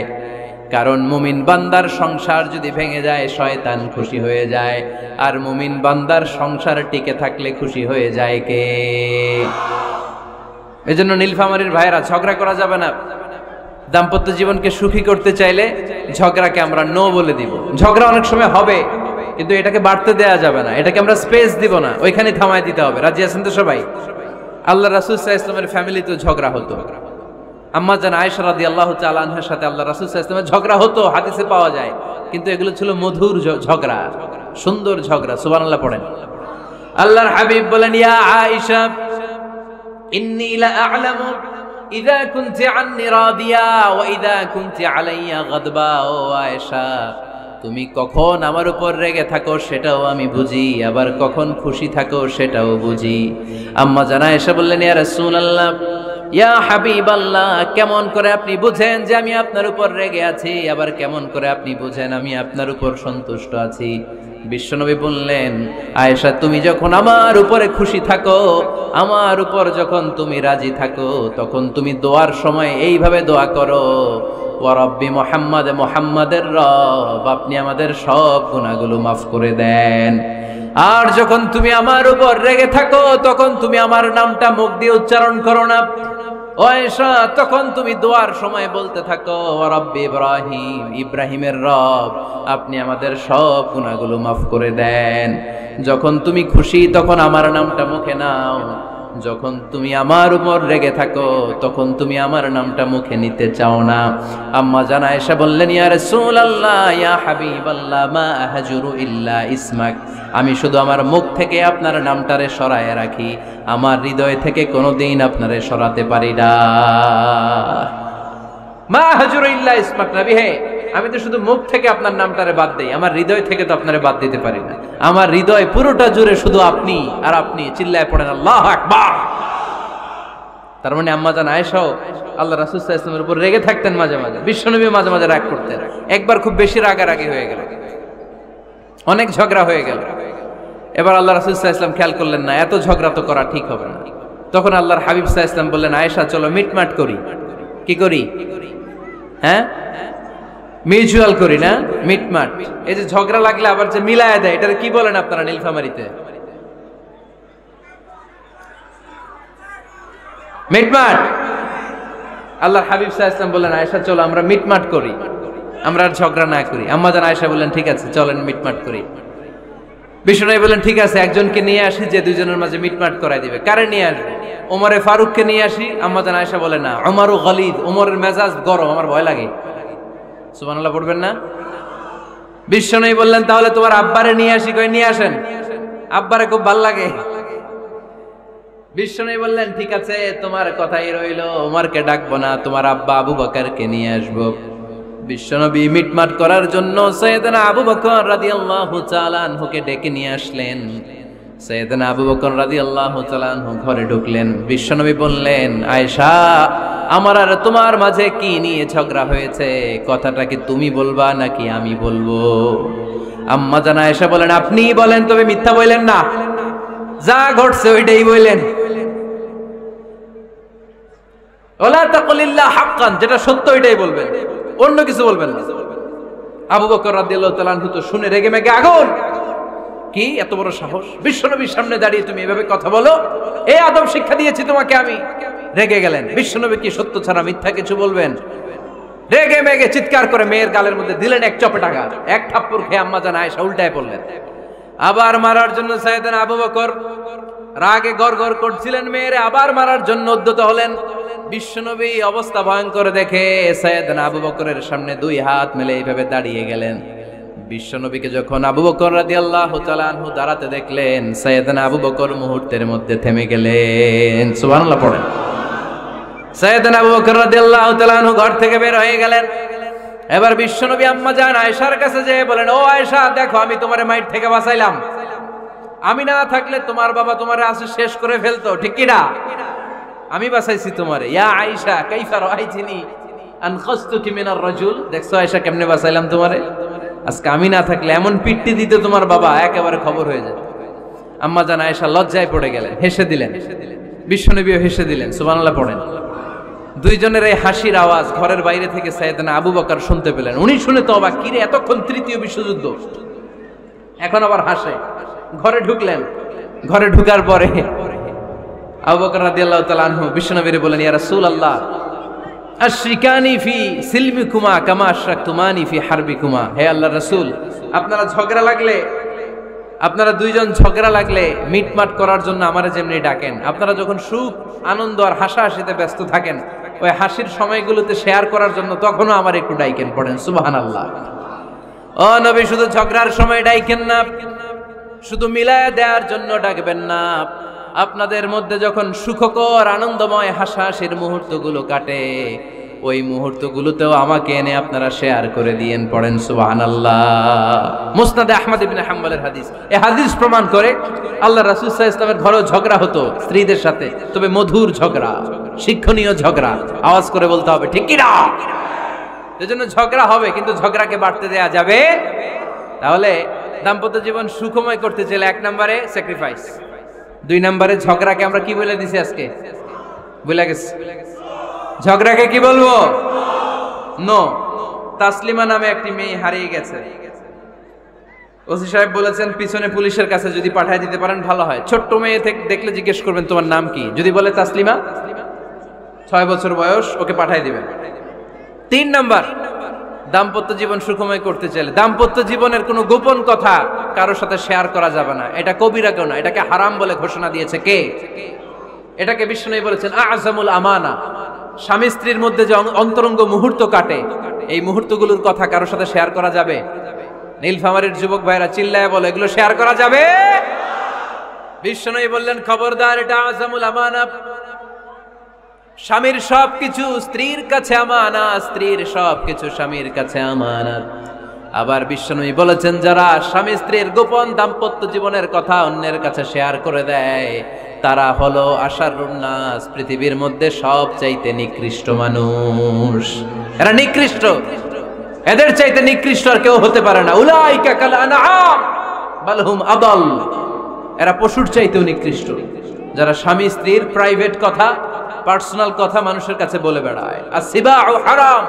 Speaker 1: কারণ মুমিন বান্দার সংসার যদি ভেঙে যায় শয়তান খুশি হয়ে যায়, আর মুমিন বান্দার সংসার টিকে থাকলে খুশি হয়ে যায় কে? এজন্য নীলফামারীর ভাইরা, ঝগড়া করা যাবে না। দাম্পত্য জীবনকে সুখী করতে চাইলে ঝগড়াকে আমরা নো বলে দিব। ঝগড়া অনেক সময় হবে, কিন্তু এটাকে বাড়তে দেয়া যাবে না, এটাকে আমরা স্পেস দিব না, ওইখানে থামায় দিতে হবে। রাজি আছেন তো সবাই? আল্লাহ রাসূল সাল্লাল্লাহু আলাইহি ওয়াসাল্লামের ফ্যামিলিতে ঝগড়া হতো। আম্মা জান আয়েশা রাদিয়াল্লাহু তাআলা আনহার সাথে আল্লাহ রাসূল সাল্লাল্লাহু আলাইহি ওয়াসাল্লামের ঝগড়া হতো, হাদিসে পাওয়া যায়। কিন্তু এগুলো ছিল মধুর ঝগড়া, সুন্দর ঝগড়া। সুবহানাল্লাহ পড়েন। আল্লাহর হাবিব বলেন, ইয়া আয়েশা ইন্নী লা আ'লামু ইযা কুনতি আন্নী রাদিয়া ওয়া ইযা কুনতি আলাইয়া গাদবা। ও আয়েশা, তুমি কখন আমার উপর রেগে থাকো সেটাও আমি বুঝি, আবার কখন খুশি থাকো সেটাও বুঝি। আম্মা জান আয়েশা বললেন, ইয়া রাসূলুল্লাহ, ইয়া হাবিবাল্লাহ, কেমন করে আপনি বুঝেন যে আমি আপনার উপর রেগে আছি, আবার কেমন করে আপনি বুঝেন আমি আপনার উপর সন্তুষ্ট আছি? বিশ্বনবী বললেন, আয়েশা, তুমি যখন আমার উপরে খুশি থাকো, আমার উপর যখন তুমি রাজি থাকো, তখন তুমি দোয়ার সময় এইভাবে দোয়া করো, ওয়া রাব্বি মুহাম্মাদ, মুহাম্মাদের রব, আপনি আমাদের সব গুনাহগুলো মাফ করে দেন। আর যখন তুমি আমার উপর রেগে থাকো, তখন তুমি আমার নামটা মুখ দিয়ে উচ্চারণ করো না, ও আয়েশা, তখন তুমি দোয়ার সময় বলতে থাকো, রব্বি ইব্রাহিম, ইব্রাহিমের রব, আপনি আমাদের সব গুনাহগুলো মাফ করে দেন। যখন তুমি খুশি তখন আমার নামটা মুখে নাও, যখন তুমি আমার উপর রেগে থাকো তখন তুমি আমার নামটা মুখে নিতে চাও না। আম্মা জান আয়েশা বললেন, ইয়া রাসূলুল্লাহ, ইয়া হাবিবাল্লাহ, মা আহজুরু ইল্লা ইসমাক, আমি শুধু আমার মুখ থেকে আপনার নামটারে সরায় রাখি, আমার হৃদয় থেকে কোনোদিন আপনারে সরাতে পারি না। মা আহজুরু ইল্লা ইসমাক, নবী হে, আমি তো শুধু মুখ থেকে আপনার নামটারে বাদ দেই, আমার হৃদয় থেকে তো আপনারে বাদ দিতে পারি না। আমার হৃদয় পুরোটা জুড়ে শুধু আপনি আর আপনি। চিল্লায় পড়েন আল্লাহু আকবার। তার মানে আম্মা জান আয়েশাও আল্লাহ রাসূল সাল্লাল্লাহু আলাইহি ওয়াসাল্লামের উপর রেগে থাকতেন মাঝে মাঝে, বিশ্বনবী মাঝে মাঝে রাগ করতেন। একবার খুব বেশি রাগারাগি হয়ে গেল, অনেক ঝগড়া হয়ে গেল। এবার আল্লাহ রাসূল সাল্লাল্লাহু আলাইহি ওয়াসাল্লাম খেয়াল করলেন না, এত ঝগড়া তো করা ঠিক হবে না। তখন আল্লাহর হাবিব সাল্লাল্লাহু আলাইহি ওয়াসাল্লাম বললেন, আয়েশা চলো মিটমাট করি। কি করি? হ্যাঁ, মিউচুয়াল করি না, মিটমাট। এই যে ঝগড়া লাগলে আবার যে মিলায় দেয়, এটা কি বলেন আপনারা নীলফামারীতে? মিটমাট। আল্লাহর হাবিব সাল্লাল্লাহু আলাইহি ওয়াসাল্লাম বললেন, আয়েশা চলো আমরা মিটমাট করি, আমরা আর ঝগড়া না করি। আম্মা জান আয়েশা বললেন, ঠিক আছে চলেন মিটমাট করি। বিশ্বনবী বললেন, ঠিক আছে একজনকে নিয়ে আসি যে দুইজনের মাঝে মিটমাট করাই দিবে। কারে নিয়ে আসবো? ওমরে ফারুককে নিয়ে আসি। আম্মা জান আয়েশা বলে, না, ওমরু গলিদ, ওমরের মেজাজ গরম, আমার ভয় লাগে। সুবহানাল্লাহ পড়বেন না? বিশ্বনবী বললেন, তাহলে তোমার আব্বারে নিয়ে আসি। কই নিয়ে আসেন, আব্বারে খুব ভাল লাগে। বিশ্বনবী বললেন, ঠিক আছে তোমার কথাই রইলো, ওমরকে ডাকবো না, তোমার আব্বা আবু বকরকে নিয়ে আসবো। বিশ্বনবী মিটমাট করার জন্য সাইয়েদনা আবু বকর রাদিয়াল্লাহু তাআলা আনহুকে ডেকে নিয়ে আসলেন। সাইয়েদনা আবু বকর রাদিয়াল্লাহু তাআলা আনহু ঘরে ঢুকলেন। বিশ্বনবী বললেন, আয়েশা, আমার আর তোমার মাঝে কি নিয়ে ঝগড়া হয়েছে? কথাটা কি তুমি বলবা নাকি আমি বলবো? আম্মা জান আয়েশা বলেন, আপনিই বলেন, তবে মিথ্যা বললেন না, যা ঘটছে ওইটাই বললেন। ওয়ালা তাকুলিল্লা হাক্কান, যেটা সত্য ওইটাই বলবেন, অন্য কিছু বলবেন না। আবু বকর রাদিয়াল্লাহু তাআলা আনহু তো শুনে রেগে মেগে আগুন। কি এত বড় সাহস, বিশ্বনবীর সামনে দাঁড়িয়ে তুমি এভাবে কথা বলো? এই আদব শিক্ষা দিয়েছি তোমাকে আমি। রেগে গেলেন। বিশ্বনবী কি সত্য ছাড়া মিথ্যা কিছু বলবেন? রেগে মেগে চিৎকার করে মেয়ের গালের মধ্যে দিলেন এক চপেটাঘা। এক থাপ্পড় খেয়ে আম্মা জান আয়েশা উল্টায় পড়লেন। আবার মারার জন্য সাইয়েদনা আবু বকর রাগে গড়গড় করছিলেন, মেয়েরে আবার মারার জন্য উদ্যত হলেন। বিশ্বনবী অবস্থা ভয়ঙ্কর দেখে সাইয়েদনা আবু বকরের সামনে দুই হাত মেলে এইভাবে দাঁড়িয়ে গেলেন। বিশ্বনবীকে যখন আবু বকর রাদিয়াল্লাহু তাআলা আনহু দাঁড়াতে দেখলেন, সাইয়েদনা আবু বকর মুহূর্তের মধ্যে থেমে গেলেন। সুবহানাল্লাহ পড়েন। সাইয়েদনা আবু বকর রাদিয়াল্লাহু তাআলা আনহু ঘর থেকে বের হয়ে গেলেন। এবার বিশ্বনবী আম্মা জান আয়েশার কাছে যেয়ে বলেন, ও আয়েশা, দেখো আমি তোমারে মাইর থেকে বাঁচাইলাম। আমি না থাকলে তোমার বাবা তোমারে আসে শেষ করে ফেলতো, ঠিক কি না? আমি বাঁচাইছি তোমারে। ইয়া আয়েশা কাইফা রাআইতিনি আনখাসতুকি মিনার রাজুল, দেখছো আয়েশা কেমনে বাঁচাইলাম তোমারে? আজকে আমি না থাকলে এমন পিট্টি দিতে তোমার বাবা, একেবারে খবর হয়ে যায়। আম্মা জান আয়েশা লজ্জায় পড়ে গেলেন, হেসে দিলেন। বিশ্বনবীও হেসে দিলেন। সুবহানাল্লাহ পড়েন। দুইজনের এই হাসির আওয়াজ ঘরের বাইরে থেকে সাইয়েদনা আবু বকর শুনতে পেলেন। উনি শুনে তো অবাক, কিরে এতক্ষণ তৃতীয় বিশ্বযুদ্ধ, এখন আবার হাসে। ঘরে ঢুকলেন। ঘরে ঢুকার পরে আবু বকর রাদিয়াল্লাহু তাআলা আনহু বিশ্বনবীরে বলেন, ইয়া রাসূলুল্লাহ, আশরিকানি ফি সিলমিকুমা কামা আশরাকতুমানি ফি হারবিকুমা। হে আল্লাহর রাসূল, আপনারা দুইজন ঝগড়া লাগলে মিটমাট করার জন্য আমারে যেমনি ডাকেন, আপনারা যখন সুখ আনন্দ আর হাসাহাসিতে ব্যস্ত থাকেন, ওই হাসির সময়গুলোতে শেয়ার করার জন্য তখনও আমার একটু ডাইকেন। পড়েন সুবহানাল্লাহ। ও নবী, শুধু ঝগড়ার সময় ডাইকেন না, শুধু মিলায় দেওয়ার জন্য ডাকবেন না। আপনাদের মধ্যে যখন সুখকর আনন্দময় হাসাহাসির মুহূর্তগুলো কাটে, ওই মুহূর্তগুলোতেও আমাকে এনে আপনারা শেয়ার করে দিয়েন। পড়েন সুবহানাল্লাহ। মুসনাদে আহমদ ইবনে হাম্বলের হাদিস। এই হাদিস প্রমাণ করে আল্লাহ রাসূল সাল্লাল্লাহু আলাইহি ওয়াসাল্লামের ঘরেও ঝগড়া হতো স্ত্রীদের সাথে, তবে মধুর ঝগড়া, শিক্ষণীয় ঝগড়া। আওয়াজ করে বলতে হবে, ঠিক কি না? এজন্য ঝগড়া হবে, কিন্তু ঝগড়াকে বাড়তে দেয়া যাবে। তাহলে দাম্পত্য জীবন সুখময় করতে চাইলে 1 নম্বরে স্যাক্রিফাইস, 2 নম্বরে ঝগড়াকে আমরা কি বলে দিছি আজকে? ভুলে গেছি। ঝগড়াকে কি বলবো? নো। তাসলিমা নামে একটি মেয়ে হারিয়ে গেছে। ওসি সাহেব বলেছেন পিছনে পুলিশের কাছে যদি পাঠিয়ে দিতে পারেন ভালো হয়। ছোট্ট মেয়ে দেখলে জিজ্ঞেস করবেন তোমার নাম কি, যদি বলে তাসলিমা, 6 বছর বয়স ওকে পাঠাই দিবেন। 3 নাম্বার, দাম্পত্য জীবন সুখময় করতে চাইলে দাম্পত্য জীবনের কোনো গোপন কথা কারোর সাথে শেয়ার করা যাবে না। এটা কবিরা কেউ না, এটাকে হারাম বলে ঘোষণা দিয়েছে কে? এটাকে বিষ্ণু বলেছেন আযমুল আমানা। স্বামী স্ত্রীর মধ্যে যে অন্তরঙ্গ মুহূর্ত কাটে, এই মুহূর্তগুলোর কথা কারোর সাথে শেয়ার করা যাবে? নীলফামারীর যুবক ভাইরা চিল্লায় বলে, এগুলো শেয়ার করা যাবে? বিষ্ণু বললেন খবরদার, এটা আযমুল আমানা। স্বামীর সবকিছু স্ত্রীর কাছে আমানত, স্ত্রীর সবকিছু স্বামীর কাছে আমানত। আবার বিষ্ণু বলেছেন, যারা স্বামী স্ত্রীর গোপন দাম্পত্য জীবনের কথা অন্যের কাছে শেয়ার করে দেয়, তারা হলো আশারুন নাস, পৃথিবীর মধ্যে সবচাইতে নিকৃষ্ট মানুষ। এরা নিকৃষ্ট, এদের চাইতে নিকৃষ্ট আর কেউ হতে পারে না। উলাইকা কাল আনআম বাল হুম আদাল। এরা পশুর চাইতেও নিকৃষ্ট, যারা স্বামী স্ত্রীর প্রাইভেট কথা, পার্সোনাল কথা মানুষের কাছে বলে বেড়ায়। আসিবাউ হারাম,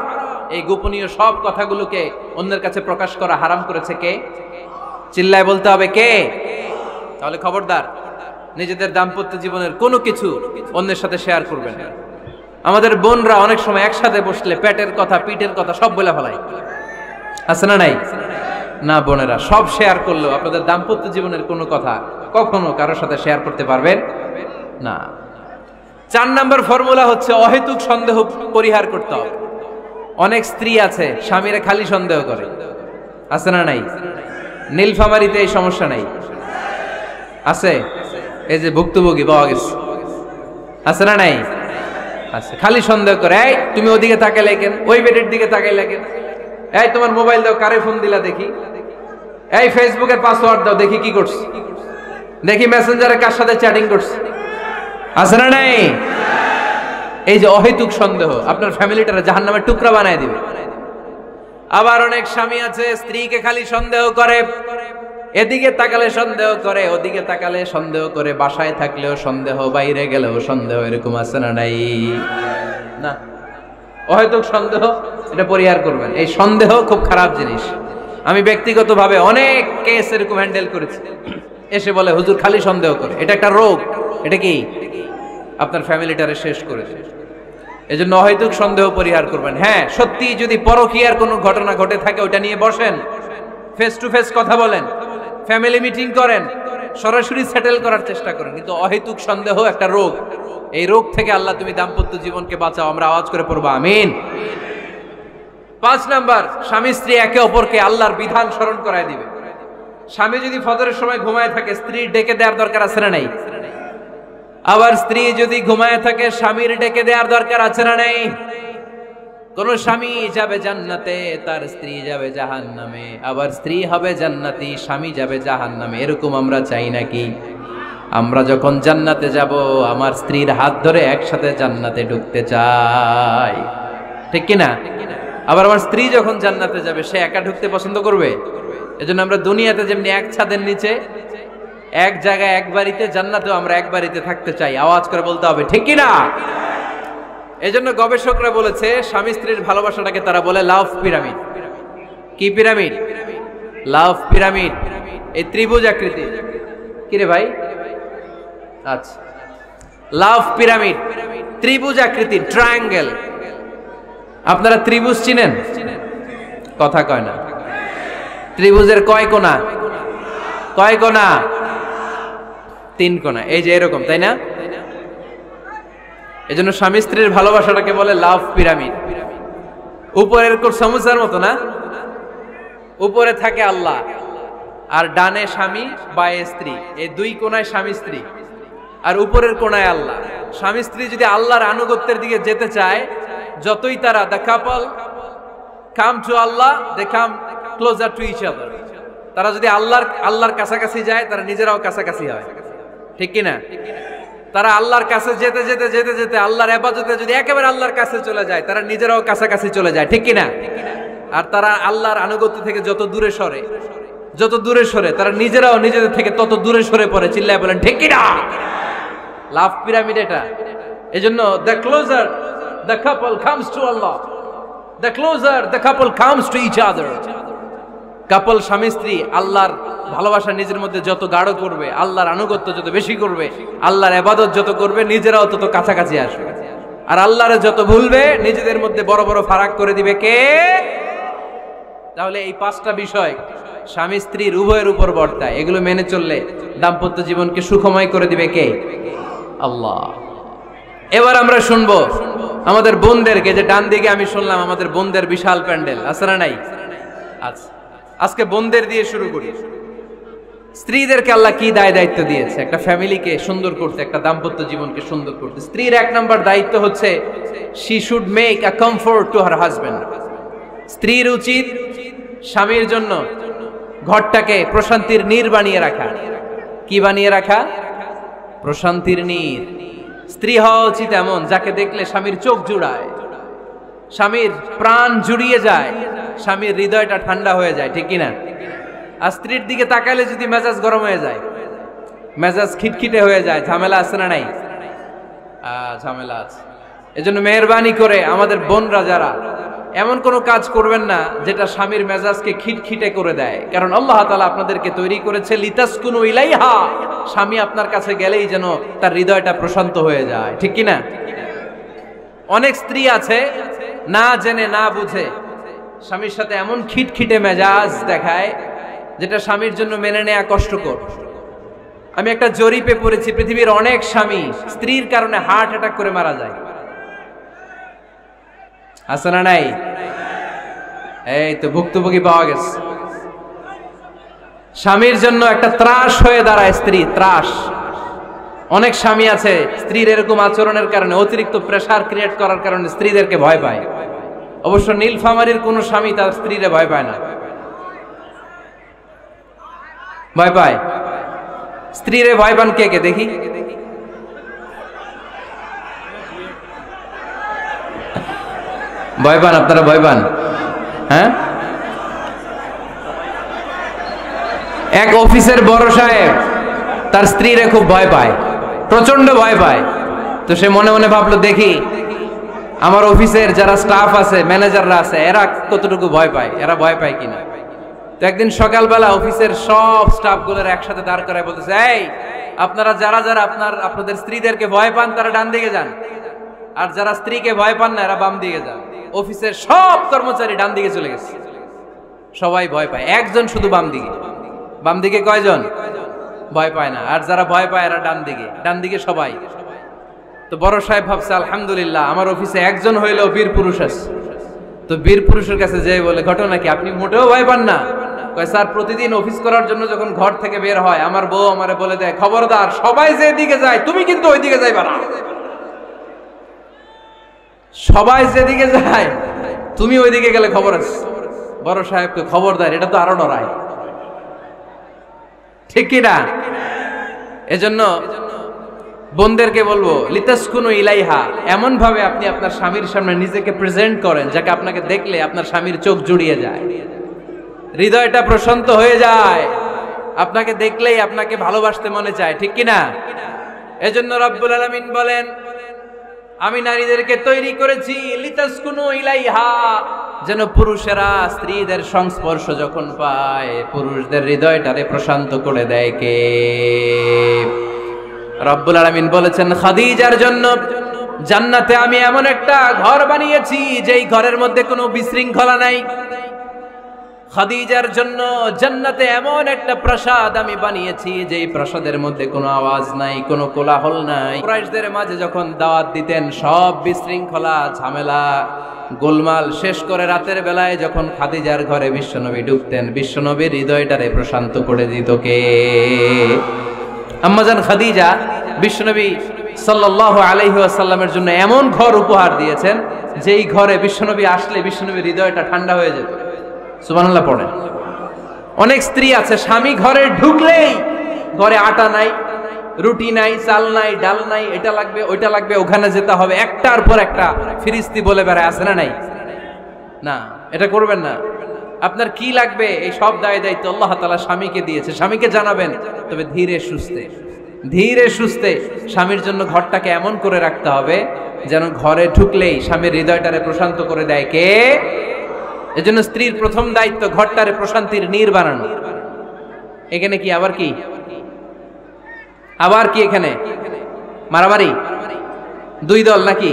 Speaker 1: এই গোপনীয় সব কথাগুলোকে অন্যের কাছে প্রকাশ করা হারাম করেছে কে? চিল্লায় বলতে হবে কে? তাহলে খবরদার, নিজেদের দাম্পত্য জীবনের কোনো কিছু অন্যের সাথে শেয়ার করবেন না। আমাদের বোনরা অনেক সময় একসাথে বসলে পেটের কথা, পিঠের কথা সব বলে ফেলায়, আছে না নাই? না বোনেরা, সব শেয়ার করলেও আপনাদের দাম্পত্য জীবনের কোনো কথা কখনো কারোর সাথে শেয়ার করতে পারবেন না। 4 নাম্বার ফর্মুলা হচ্ছে অহেতুক সন্দেহ পরিহার করতে হবে। অনেক স্ত্রী আছে স্বামীরা খালি সন্দেহ করে, আছে না নাই? নীলফামারীতে এই সমস্যা নাই? আছে? এই যে ভুক্তভোগী পাওয়া গেছে, আছে না নাই? আছে, খালি সন্দেহ করে। এই তুমি ওদিকে তাকাইলে কেন? ওই বেডের দিকে তাকাইলে কেন? এই তোমার মোবাইল দাও, কারে ফোন দিলা দেখি। এই ফেসবুকের পাসওয়ার্ড দাও দেখি কি করছে, দেখি মেসেঞ্জারে কার সাথে চ্যাটিং করছে, আছে না নাই? এই যে অহেতুক সন্দেহ আপনার ফ্যামিলিটারে জাহান্নামের টুকরা বানায় দিবে। আবার অনেক স্বামী আছে স্ত্রীকে খালি সন্দেহ করে, এদিকে তাকালে সন্দেহ করে, ওদিকে তাকালে সন্দেহ করে, বাসায় থাকলেও সন্দেহ, বাইরে গেলেও সন্দেহ। এরকম আছে না নাই? না, অহেতুক সন্দেহ এটা পরিহার করবেন। এই সন্দেহ খুব খারাপ জিনিস। আমি ব্যক্তিগতভাবে অনেক কেস এরকম হ্যান্ডেল করেছি। এসে বলে হুজুর খালি সন্দেহ করে, এটা একটা রোগ। এটা কি? আপনার ফ্যামিলিটারে শেষ করেছে। এজন্য অহেতুক সন্দেহ পরিহার করবেন। হ্যাঁ, সত্যি যদি পরকীয়ার কোনো ঘটনা ঘটে থাকে ওটা নিয়ে বসেন, ফেস টু ফেস কথা বলেন, ফ্যামিলি মিটিং করেন, সরাসরি সেটেল করার চেষ্টা করেন। কিন্তু অহেতুক সন্দেহ একটা রোগ। এই রোগ থেকে আল্লাহ তুমি দাম্পত্য জীবনকে বাঁচাও। আমরা আওয়াজ করে পড়বো আমিন। 5 নাম্বার, স্বামী স্ত্রী একে অপরকে আল্লাহর বিধান স্মরণ করায় দিবে। স্বামী যদি ফজরের সময় ঘুমায় থাকে, স্ত্রী ডেকে দেওয়ার দরকার আছে না নাই? আবার স্ত্রী যদি ঘুমায় থাকে, স্বামীর ডেকে দেওয়ার দরকার আছে না নাই? কোন স্বামী যাবে জান্নাতে, তার স্ত্রী যাবে জাহান্নামে। আবার স্ত্রী হবে জান্নাতি, স্বামী যাবে জাহান্নামে। এরকম আমরা চাই নাকি? আমরা যখন জান্নাতে যাব, আমার স্ত্রীর হাত ধরে একসাথে জান্নাতে ঢুকতে চাই, ঠিক কিনা? আবার আমার স্ত্রী যখন জান্নাতে যাবে, সে একা ঢুকতে পছন্দ করবে? এজন্য আমরা দুনিয়াতে যেমনি এক ছাদের নিচে, এক জায়গায়, এক বাড়িতে, জান্নাতেও আমরা এক বাড়িতে থাকতে চাই। আওয়াজ করে বলতে হবে ঠিক কিনা? এজন্য গবেষকরা বলেছে, স্বামী স্ত্রীর ভালোবাসাটাকে তারা বলে লাভ পিরামিড। কি পিরামিড? লাভ পিরামিড। এই ত্রিভুজ আকৃতি। কিরে ভাই? আচ্ছা, লাভ পিরামিড, ত্রিভুজ আকৃতি, ট্রায়াঙ্গেল। আপনারা ত্রিভুজ চিনেন? কথা কয় না। ত্রিভুজের কয় কোণা? কয় কোণা? 3 কোণা। এই যে এরকম, তাই না? এজন্য স্বামী স্ত্রীর ভালোবাসাটাকে বলে লাভ পিরামিড। উপরের সমুচার মতো না? উপরে থাকে আল্লাহ, আর ডানে স্বামী, বায়ে স্ত্রী। এই 2 কোণায় স্বামী স্ত্রী, আর উপরের কোণায় আল্লাহ। স্বামী স্ত্রী যদি আল্লাহর আনুগত্যের দিকে যেতে চায়, যতই তারা the couple come to Allah, they come closer to each other. তারা যদি আল্লাহর কাছাকাছি যায়, তারা নিজেরাও কাছাকাছি হয়, ঠিক কিনা? তারা আল্লাহর কাছে যেতে যেতে যেতে যেতে আল্লাহর ইবাদতে যদি একেবারে আল্লাহর কাছে চলে যায়, তারা নিজেরাও কাছাকাছি চলে যায়, ঠিক কিনা? আর তারা আল্লাহর আনুগত্য থেকে যত দূরে সরে, তারা নিজেরাও নিজেদের থেকে তত দূরে সরে পড়ে। চিল্লায় বলেন ঠিক কিনা? লাভ পিরামিড এটা। এজন্য the closer the couple comes to Allah, the closer the couple comes to each other. Couple স্বামী স্ত্রী আল্লাহর ভালোবাসা নিজের মধ্যে যত গাঢ় করবে, আল্লাহর আনুগত্য যত বেশি করবে, আল্লাহর ইবাদত যত করবে, নিজেরাও তত কাছাকাছি আসবে। আর আল্লাহরে যত ভুলবে নিজেদের মধ্যে বড় বড় ফারাক করে দিবে কে? তাহলে এই পাঁচটা বিষয় স্বামী স্ত্রীর উভয়ের উপর বর্তায়। এগুলো মেনে চললে দাম্পত্য জীবনকে সুখময় করে দিবে কে? আল্লাহ। এবার আমরা শুনবো আমাদের বোনদেরকে, যে ডান দিকে আমি শুনলাম আমাদের বোনদের বিশাল প্যান্ডেল আছে না নাই? আচ্ছা, আজকে বোনদের দিয়ে শুরু করি। স্ত্রীদেরকে আল্লাহ কি দায়িত্ব দিয়েছে একটা ফ্যামিলিকে সুন্দর করতে, একটা দাম্পত্য জীবনকে সুন্দর করতে? স্ত্রীর 1 নম্বর দায়িত্ব হচ্ছে she should make a comfort to her husband. স্ত্রীর উচিত স্বামীর জন্য ঘরটাকে প্রশান্তির নীর বানিয়ে রাখা। কি বানিয়ে রাখা? প্রশান্তির নীর। স্ত্রী হওয়া উচিত এমন যাকে দেখলে স্বামীর চোখ জুড়ায়, স্বামীর প্রাণ জুড়িয়ে যায়, স্বামীর হৃদয়টা ঠান্ডা হয়ে যায়, ঠিক কিনা? আর স্ত্রীর দিকে তাকালে যদি মেজাজ গরম হয়ে যায়, মেজাজ খিটখিটে হয়ে যায়, ঝামেলা আছে না নাই? ঝামেলা আছে। এজন্য মেহেরবানি করে আমাদের বোনরা যারা এমন কোনো কাজ করবেন না যেটা স্বামীর মেজাজকে খিটখিটে করে দেয়, কারণ আল্লাহ তাআলা আপনাদেরকে তৈরি করেছে লিতাসকুনু ইলাইহা, স্বামী আপনার কাছে গেলেই যেন তার হৃদয়টা প্রশান্ত হয়ে যায়, ঠিক কিনা? অনেক স্ত্রী আছে না জেনে না বুঝে স্বামীর সাথে এমন খিটখিটে মেজাজ দেখায় যেটা স্বামীর জন্য মেনে নেওয়া কষ্টকর। আমি একটা জরিপে পড়েছি, পৃথিবীর অনেক স্বামী স্ত্রীর কারণে হার্ট অ্যাটাক করে মারা যায়। আছে না নাই? এই তো ভুক্তভোগী পাওয়া গেছে। স্বামীর জন্য একটা ত্রাস হয়ে দাঁড়ায় স্ত্রী, ত্রাস। অনেক স্বামী আছে স্ত্রীর এরকম আচরণের কারণে, অতিরিক্ত প্রেসার ক্রিয়েট করার কারণে স্ত্রীদেরকে ভয় পায়। অবশ্য নীলফামারীর কোন স্বামী তার স্ত্রীরে ভয় পায় না। ভয় পায়? স্ত্রীরে ভয় পান কে কে দেখি? ভয় পান আপনারা? ভয় পান? হ্যাঁ, এক অফিসের বড় সাহেব তার স্ত্রীরে খুব ভয় পায়, প্রচন্ড ভয় পায়। তো সে মনে মনে ভাবলো, দেখি আমার অফিসের যারা স্টাফ আছে, ম্যানেজাররা আছে, এরা কতটুকু ভয় পায়, এরা ভয় পায় কিনা। তো একদিন সকালবেলা অফিসের সব স্টাফ গুলোর একসাথে দাঁড় করায় বলতেছে, এই আপনারা যারা যারা আপনাদের স্ত্রীদেরকে ভয় পান তারা ডান দিকে যান, আর যারা স্ত্রীকে ভয় পান না এরা বাম দিকে যান। অফিসের সব কর্মচারী ডান দিকে চলে গেছে, সবাই ভয় পায়, একজন শুধু বাম দিকে। বাম দিকে কয়জন? ভয় পায় না। আর যারা ভয় পায় এরা ডান দিকে, ডান দিকে সবাই। তো বড় সাহেব ভাবছে, আলহামদুলিল্লাহ আমার অফিসে একজন হইলেও বীর পুরুষ আছে। তো বীর পুরুষের কাছে যেয়ে বলে, ঘটনা কি, আপনি মোটেও ভয় পান না? কয়, স্যার প্রতিদিন অফিস করার জন্য যখন ঘর থেকে বের হয় আমার বউ আমারে বলে দেয়, খবরদার সবাই যে দিকে যায় তুমি কিন্তু ওই দিকে যাইবা না। সবাই যেদিকে যায় তুমি ওইদিকে গেলে খবর আছে। বড় সাহেবকে খবরদার, এটা তো আরো ডরায়, ঠিক কিনা? এজন্য বোনদেরকে বলবো, লিতাসকুনু ইলাইহা, এমন ভাবে আপনি আপনার স্বামীর সামনে নিজেকে প্রেজেন্ট করেন যাকে আপনাকে দেখলে আপনার স্বামীর চোখ জুড়িয়ে যায়, হৃদয়টা প্রশান্ত হয়ে যায়, আপনাকে দেখলেই আপনাকে ভালোবাসতে মনে চায়, ঠিক কিনা? এজন্য রব্বুল আলামিন বলেন, আমি নারীদেরকে তৈরি করেছি লিতাসকুনু ইলাইহা, যেন পুরুষেরা স্ত্রীদের সংস্পর্শ যখন পায় পুরুষদের হৃদয়টারে প্রশান্ত করে দেয় কে? রব্বুল আলামিন বলেছেন, খাদিজার জন্য জান্নাতে আমি এমন একটা ঘর বানিয়েছি যেই ঘরের মধ্যে কোনো বিশৃঙ্খলা নাই। খাদিজার জন্য জান্নাতে এমন একটা প্রাসাদ আমি বানিয়েছি যেই প্রাসাদের মধ্যে কোনো আওয়াজ নাই, কোনো কোলাহল নাই। কুরাইশদের মাঝে যখন দাওয়াত দিতেন সব বিশৃঙ্খলা ঝামেলা গোলমাল শেষ করে রাতের বেলায় যখন খাদিজার ঘরে বিশ্বনবী ঢুকতেন, বিশ্বনবীর হৃদয়টারে প্রশান্ত করে দিত কে? আম্মাজান খাদিজা বিশ্বনবী সাল্লাল্লাহু আলাইহি ওয়াসাল্লামের জন্য এমন ঘর উপহার দিয়েছেন যেই ঘরে বিশ্বনবী আসলে বিশ্বনবীর হৃদয়টা ঠান্ডা হয়ে যেত। সুবহানাল্লাহ পড়েন। অনেক স্ত্রী আছে স্বামী ঘরে ঢুকলেই ঘরে আটা নাই, রুটি নাই, চাল নাই, ডাল নাই, এটা লাগবে ওইটা লাগবে, ওখানে যেতে হবে, একটার পর একটা ফিরিস্তি বলে বেড়ায়, আছে না নাই? না, এটা করবেন না। আপনার কি লাগবে এই সব দায় দায়িত্ব আল্লাহ তাআলা স্বামীকে দিয়েছে, স্বামীকে জানাবেন, তবে ধীরে সুস্থে ধীরে সুস্থে স্বামীর জন্য ঘরটাকে এমন করে রাখতে হবে যেন ঘরে ঢুকলেই স্বামীর হৃদয়টারে প্রশান্ত করে দেয় কে? এজন্য স্ত্রীর প্রথম দায়িত্ব ঘরটারে প্রশান্তির নীর বানানো। এখানে কি আবার কি আবার কি এখানে মারামারি? দুই দল নাকি?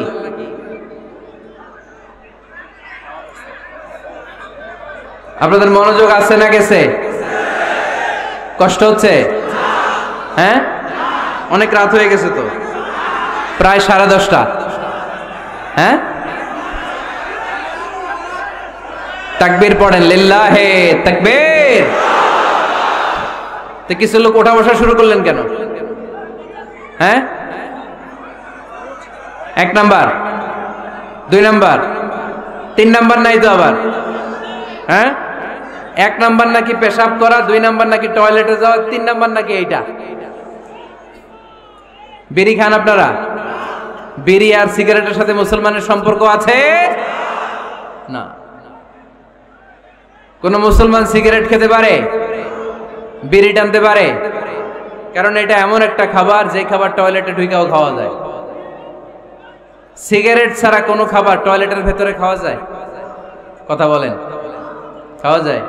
Speaker 1: আপনাদের মনোযোগ আছে না গেছে? কষ্ট হচ্ছে? হ্যাঁ, অনেক রাত হয়ে গেছে তো, প্রায় 10:30। হ্যাঁ, তাকবীর পড়েন, লিল্লাহে তাকবীর। তো কিছু লোক ওঠা বসা শুরু করলেন কেন? হ্যাঁ, 1 নাম্বার, 2 নাম্বার, 3 নাম্বার নাই তো আবার? হ্যাঁ, 1 নাম্বার নাকি পেশাব করা, 2 নাম্বার নাকি টয়লেটে যাওয়া, 3 নাম্বার নাকি এইটা। বিড়ি খান আপনারা? বিড়ি আর সিগারেটের সাথে মুসলমানের সম্পর্ক আছে না। কোন মুসলমান সিগারেট খেতে পারে? বিড়ি টানতে পারে? কারণ এটা এমন একটা খাবার যে খাবার টয়লেটে ঢুকেও খাওয়া যায়। সিগারেট ছাড়া কোনো খাবার টয়লেটের ভেতরে খাওয়া যায়? কথা বলেন, খাওয়া যায়?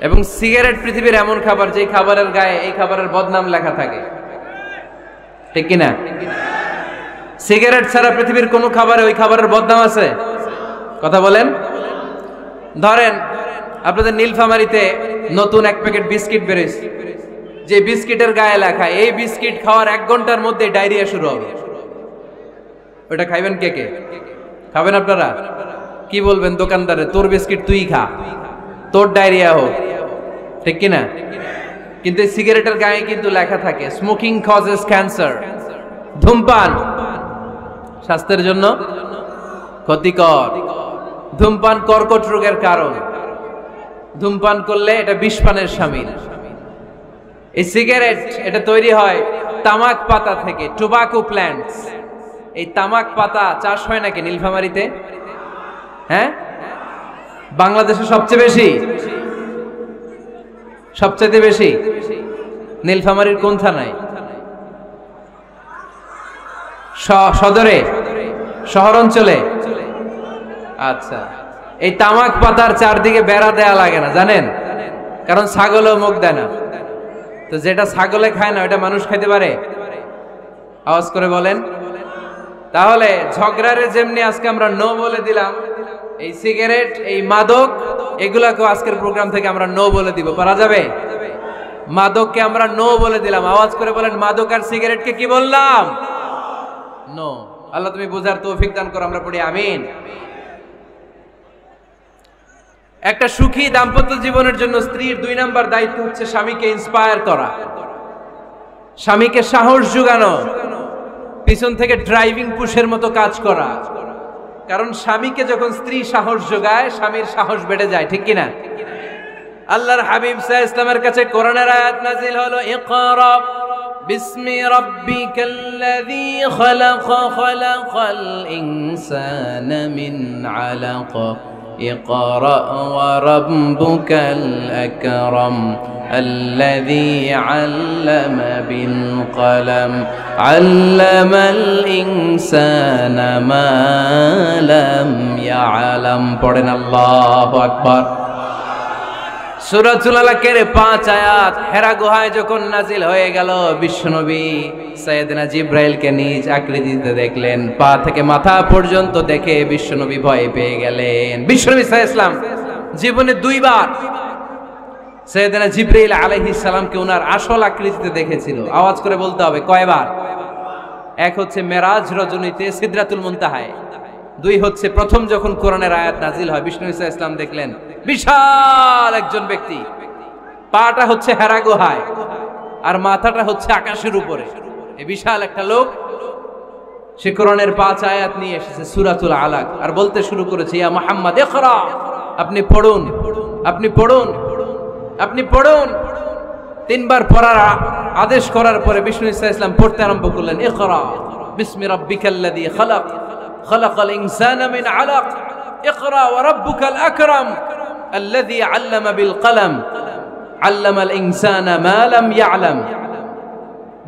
Speaker 1: এবং সিগারেট পৃথিবীর এমন খাবার যে খাবারের গায়ে এই খাবারের বদনাম লেখা থাকে, ঠিক কিনা? সিগারেট ছাড়া পৃথিবীর কোন খাবারে ওই খাবারের বদনাম আছে? কথা বলেন। ধরেন আপনাদের নীলফামারীতে নতুন 1 প্যাকেট বিস্কিট বেরিয়েছে, যে বিস্কিটের গায়ে লেখা এই বিস্কিট খাওয়ার 1 ঘন্টার মধ্যে ডায়রিয়া শুরু হবে। ওটা খাইবেন কে কে? খাবেন আপনারা? কি বলবেন দোকানদারে, তোর বিস্কিট তুই খা, তোর ডায়রিয়া হোক, ঠিক কিনা? কিন্তু সিগারেটের গায়ে কিন্তু লেখা থাকে স্মোকিং কজেস ক্যান্সার, ধূমপান স্বাস্থ্যের জন্য ক্ষতিকর, ধূমপান কর্কট রোগের কারণ, ধূমপান করলে এটা বিষপানের শামিল। এই সিগারেট এটা তৈরি হয় তামাক পাতা থেকে, টোবাকো প্ল্যান্টস। এই তামাক পাতা চাষ হয় নাকি নীলফামারীতে? হ্যাঁ, বাংলাদেশে সবচেয়ে বেশি, সবচেয়ে বেশি নীলফামারীর কোন থানায়? সদরে, শহর অঞ্চলে? আচ্ছা, এই তামাক পাতার চারদিকে বেড়া দেয়া লাগে না জানেন? কারণ ছাগলও মুখ দেয় না। তো যেটা ছাগলে খায় না ওটা মানুষ খাইতে পারে? আওয়াজ করে বলেন। তাহলে ঝগড়ারে যেমনি আজকে আমরা নো বলে দিলাম, এই সিগারেট, এই মাদক, এগুলাকেও আজকের প্রোগ্রাম থেকে আমরা নো বলে দিব। পারা যাবে? মাদককে আমরা নো বলে দিলাম। আওয়াজ করে বলেন, মাদক আর সিগারেটকে কি বললাম? নো। আল্লাহ তুমি বোঝার তৌফিক দান করো, আমরা পড়ি আমিন। একটা সুখী দাম্পত্য জীবনের জন্য স্ত্রীর 2 নাম্বার দায়িত্ব হচ্ছে স্বামীকে ইন্সপায়ার করা, স্বামীকে সাহস যোগানো, পিছন থেকে ড্রাইভিং পুশের মতো কাজ করা। কারণ স্বামীকে যখন স্ত্রী সাহস যোগায়, স্বামীর সাহস বেড়ে যায়, ঠিক কিনা? আল্লাহর হাবিব সাল্লাল্লাহু আলাইহি ওয়াসাল্লামের কাছে কোরআনের আয়াত নাযিল হলো, ইকরা বিসমি রাব্বিকাল্লাযী খালাক, খালাকাল ইনসানা মিন আলাক, ইকরা ওয়া রাব্বুকাল আকরাম الذي علم بالقلم علم الإنسان ما لم يعلم পড়েন আল্লাহু আকবার। সূরাতুল আলাকের 5 আয়াত হেরা গুহায় যখন নাজিল হয়ে গেল, বিশ্বনবী সাইয়েদনা জিবরাইলকে নিজ আকৃতিতে দেখলেন, পা থেকে মাথা পর্যন্ত দেখে বিশ্বনবী ভয় পেয়ে গেলেন। বিশ্বনবী সাল্লাল্লাহু আলাইহি ওয়াসাল্লাম জীবনে 2 বার সাইয়েদনা জিবরাইল আলাইহিস সালামকে ওনার আসল আকৃতিতে দেখেছিল। আওয়াজ করে বলতে হবে কয়বার? 1 হচ্ছে মেরাজ রজনীতে সিদরাতুল মুনতাহায়, 2 হচ্ছে প্রথম যখন কোরআনের আয়াত নাজিল হয়, বিষ্ণু ঈসা ইসলাম দেখলেন বিশাল একজন ব্যক্তি, পাটা হচ্ছে হেরা গুহায় আর মাথাটা হচ্ছে আকাশের উপরে। এই বিশাল একটা লোক, সে কোরআনের 5 আয়াত নিয়ে এসেছে সূরাতুল আলাক, আর বলতে শুরু করেছে, ইয়া মুহাম্মদ ইকরা, আপনি পড়ুন, আপনি পড়ুন, আপনি পড়ুন। 3 বার পড়ার আদেশ করার পরে বিষ্ণু ঈসা ইসলাম পড়তে আরম্ভ করলেন, ইকরা বিসমি রাব্বিকাল্লাযী খালাক, খালাকাল ইনসানা মিন আলাক, ইকরা ওয়া রাব্বুকাল আকরাম আল্লাযী আল্লামা বিল কলম আল্লামাল ইনসানা মা লাম ইয়ালাম।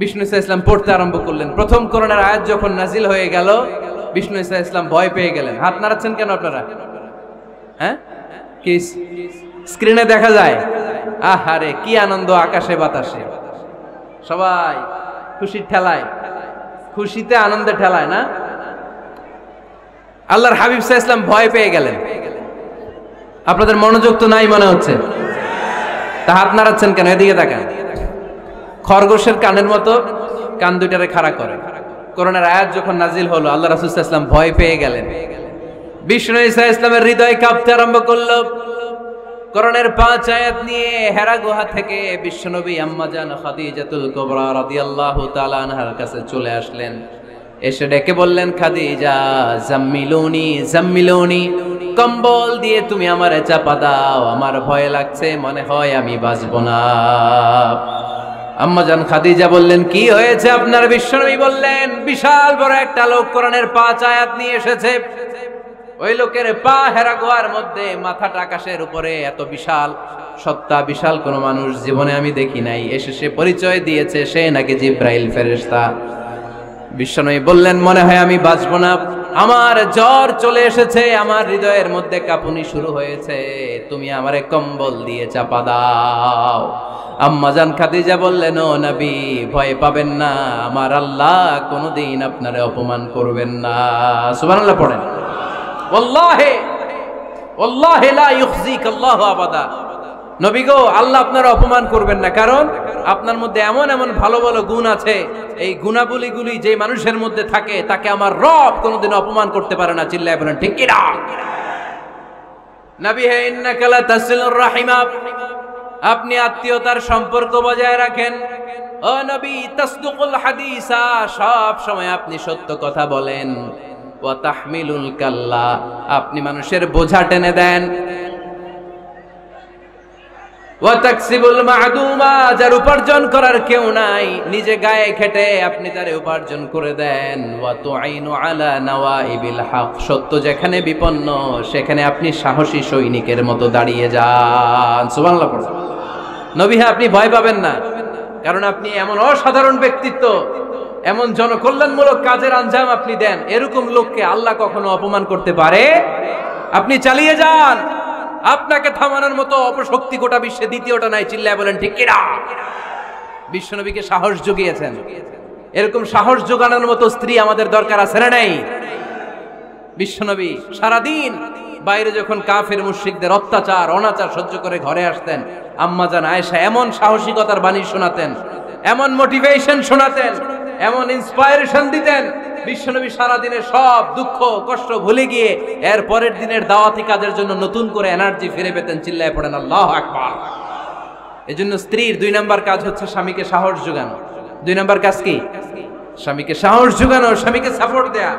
Speaker 1: বিষ্ণু ঈসা ইসলাম পড়তে আরম্ভ করলেন। প্রথম কোরআনের আয়াত যখন নাজিল হয়ে গেল, বিষ্ণু ঈসা ইসলাম ভয় পেয়ে গেলেন। হাত নাড়াচ্ছেন কেন আপনারা? হ্যাঁ, কি স্ক্রিনে দেখা যায়? আহারে কি আনন্দ, আকাশে বাতাসে সবাই খুশির ঠেলায়, খুশিতে আনন্দে ঠেলায় না? আল্লাহর হাবিব সাল্লাল্লাহু আলাইহি ওয়াসাল্লাম ভয় পেয়ে গেলেন। আপনাদের মনোযোগ তো নাই মনে হচ্ছে, তা হাত নাড়াচ্ছেন কেন? এদিকে তাকান। খরগোশের কানের মতো কান দুইটারে খাড়া করে। কোরআনের আয়াত যখন নাজিল হলো, আল্লাহ রাসূল সাল্লাল্লাহু আলাইহি ওয়াসাল্লাম ভয় পেয়ে গেলেন। বিষ্ণু ঈসা ইসলামের হৃদয় কাঁপতে আরম্ভ করলো। কোরআনের 5 আয়াত নিয়ে হেরা গুহা থেকে বিশ্বনবী আম্মা জান খাদিজাতুল কুবরা রাদিয়াল্লাহু তাআলা আনহার কাছে চলে আসলেন। এসে ডেকে বললেন, খাদিজা জাম্মিলুনি জাম্মিলুনি, কম্বল দিয়ে তুমি আমারে চাপা দাও, আমার ভয় লাগছে, মনে হয় আমি বাঁচবো না। আম্মা জান খাদিজা বললেন, কি হয়েছে আপনার? বিশ্বনবী বললেন, বিশাল বড় একটা লোক কোরআনের 5 আয়াত নিয়ে এসেছে। ওই লোকের পা হেরা গুহার মধ্যে, মাথাটা আকাশের উপরে, এত বিশাল সত্তা, বিশাল কোন মানুষ জীবনে আমি দেখি নাই। এসে সে পরিচয় দিয়েছে সে নাকি জিব্রাইল ফেরেশতা। বিশ্বনবী বললেন, মনে হয় আমি বাঁচবো না, আমার জ্বর চলে এসেছে, আমার হৃদয়ের মধ্যে কাঁপুনি শুরু হয়েছে, তুমি আমারে কম্বল দিয়ে চাপা দাও। আম্মা জান খাদিজা বললেন, ও নবী ভয় পাবেন না, আমার আল্লাহ কোনোদিন আপনারে অপমান করবেন না। সুবহানাল্লাহ পড়েন। ওয়াল্লাহি ওয়াল্লাহি লা ইউখজিকা আল্লাহু আবাদা। নবী গো, আল্লাহ আপনারা অপমান করবেন না, কারণ আপনার মধ্যে এমন এমন ভালো ভালো গুণ আছে, এই গুণাবলীগুলি যে মানুষের মধ্যে থাকে তাকে আমার রব কোনোদিন অপমান করতে পারে না। চিল্লায় বলেন ঠিক কি না? নবী হে, ইন্নাকা লা তাসিলুর রাহিমা, আপনি আত্মীয়তার সম্পর্ক বজায় রাখেন। ও নবী, তাসদুকুল হাদিসা, সব সময় আপনি সত্য কথা বলেন। ওয়া তাহমিলুল কাল্লা, আপনি মানুষের বোঝা টেনে দেন। ওয়া তাকসিবুল মা'দুমা, যার উপার্জন করার কেউ নাই, নিজে গায়ে খেটে আপনি তারে উপার্জন করে দেন। ওয়া তুআইনু আলা নাওয়াইবিল হক, সত্য যেখানে বিপন্ন সেখানে আপনি সাহসী সৈনিকের মতো দাঁড়িয়ে যান। সুবহানাল্লাহ। নবী হ্যাঁ, আপনি ভয় পাবেন না, কারণ আপনি এমন অসাধারণ ব্যক্তিত্ব, এমন জনকল্যাণমূলক কাজের আঞ্জাম আপনি দেন, এরকম লোককে আল্লাহ কখনো অপমান করতে পারে? আপনি চালিয়ে যান, আপনাকে থামানোর মতো অপশক্তি গোটা বিশ্বে দ্বিতীয়টা নাই। চিল্লায় বলেন ঠিক কি না? বিশ্বনবীকে সাহস জুগিয়েছেন, এরকম সাহস জোগানোর মতো স্ত্রী আমাদের দরকার আছে না নাই? বিশ্বনবী সারাদিন বাইরে যখন কাফের মুশরিকদের অত্যাচার অনাচার সহ্য করে ঘরে আসতেন, আম্মা জান আয়েশা এমন সাহসিকতার বাণী শোনাতেন, এমন মোটিভেশন শোনাতেন, এমন ইন্সপায়ারেশন দিতেন, বিশ্বনবী সারাদিনের সব দুঃখ কষ্ট ভুলে গিয়ে এর পরের দিনের দাওয়াতি কাজের জন্য নতুন করে এনার্জি ফিরে পেতেন। চিল্লায় পড়েন আল্লাহু আকবার। এজন্য স্ত্রীর 2 নাম্বার কাজ হচ্ছে স্বামীকে সাহস যোগানো। 2 নাম্বার কাজ কি? স্বামীকে সাহস যোগানো, স্বামীকে সাপোর্ট দেয়া।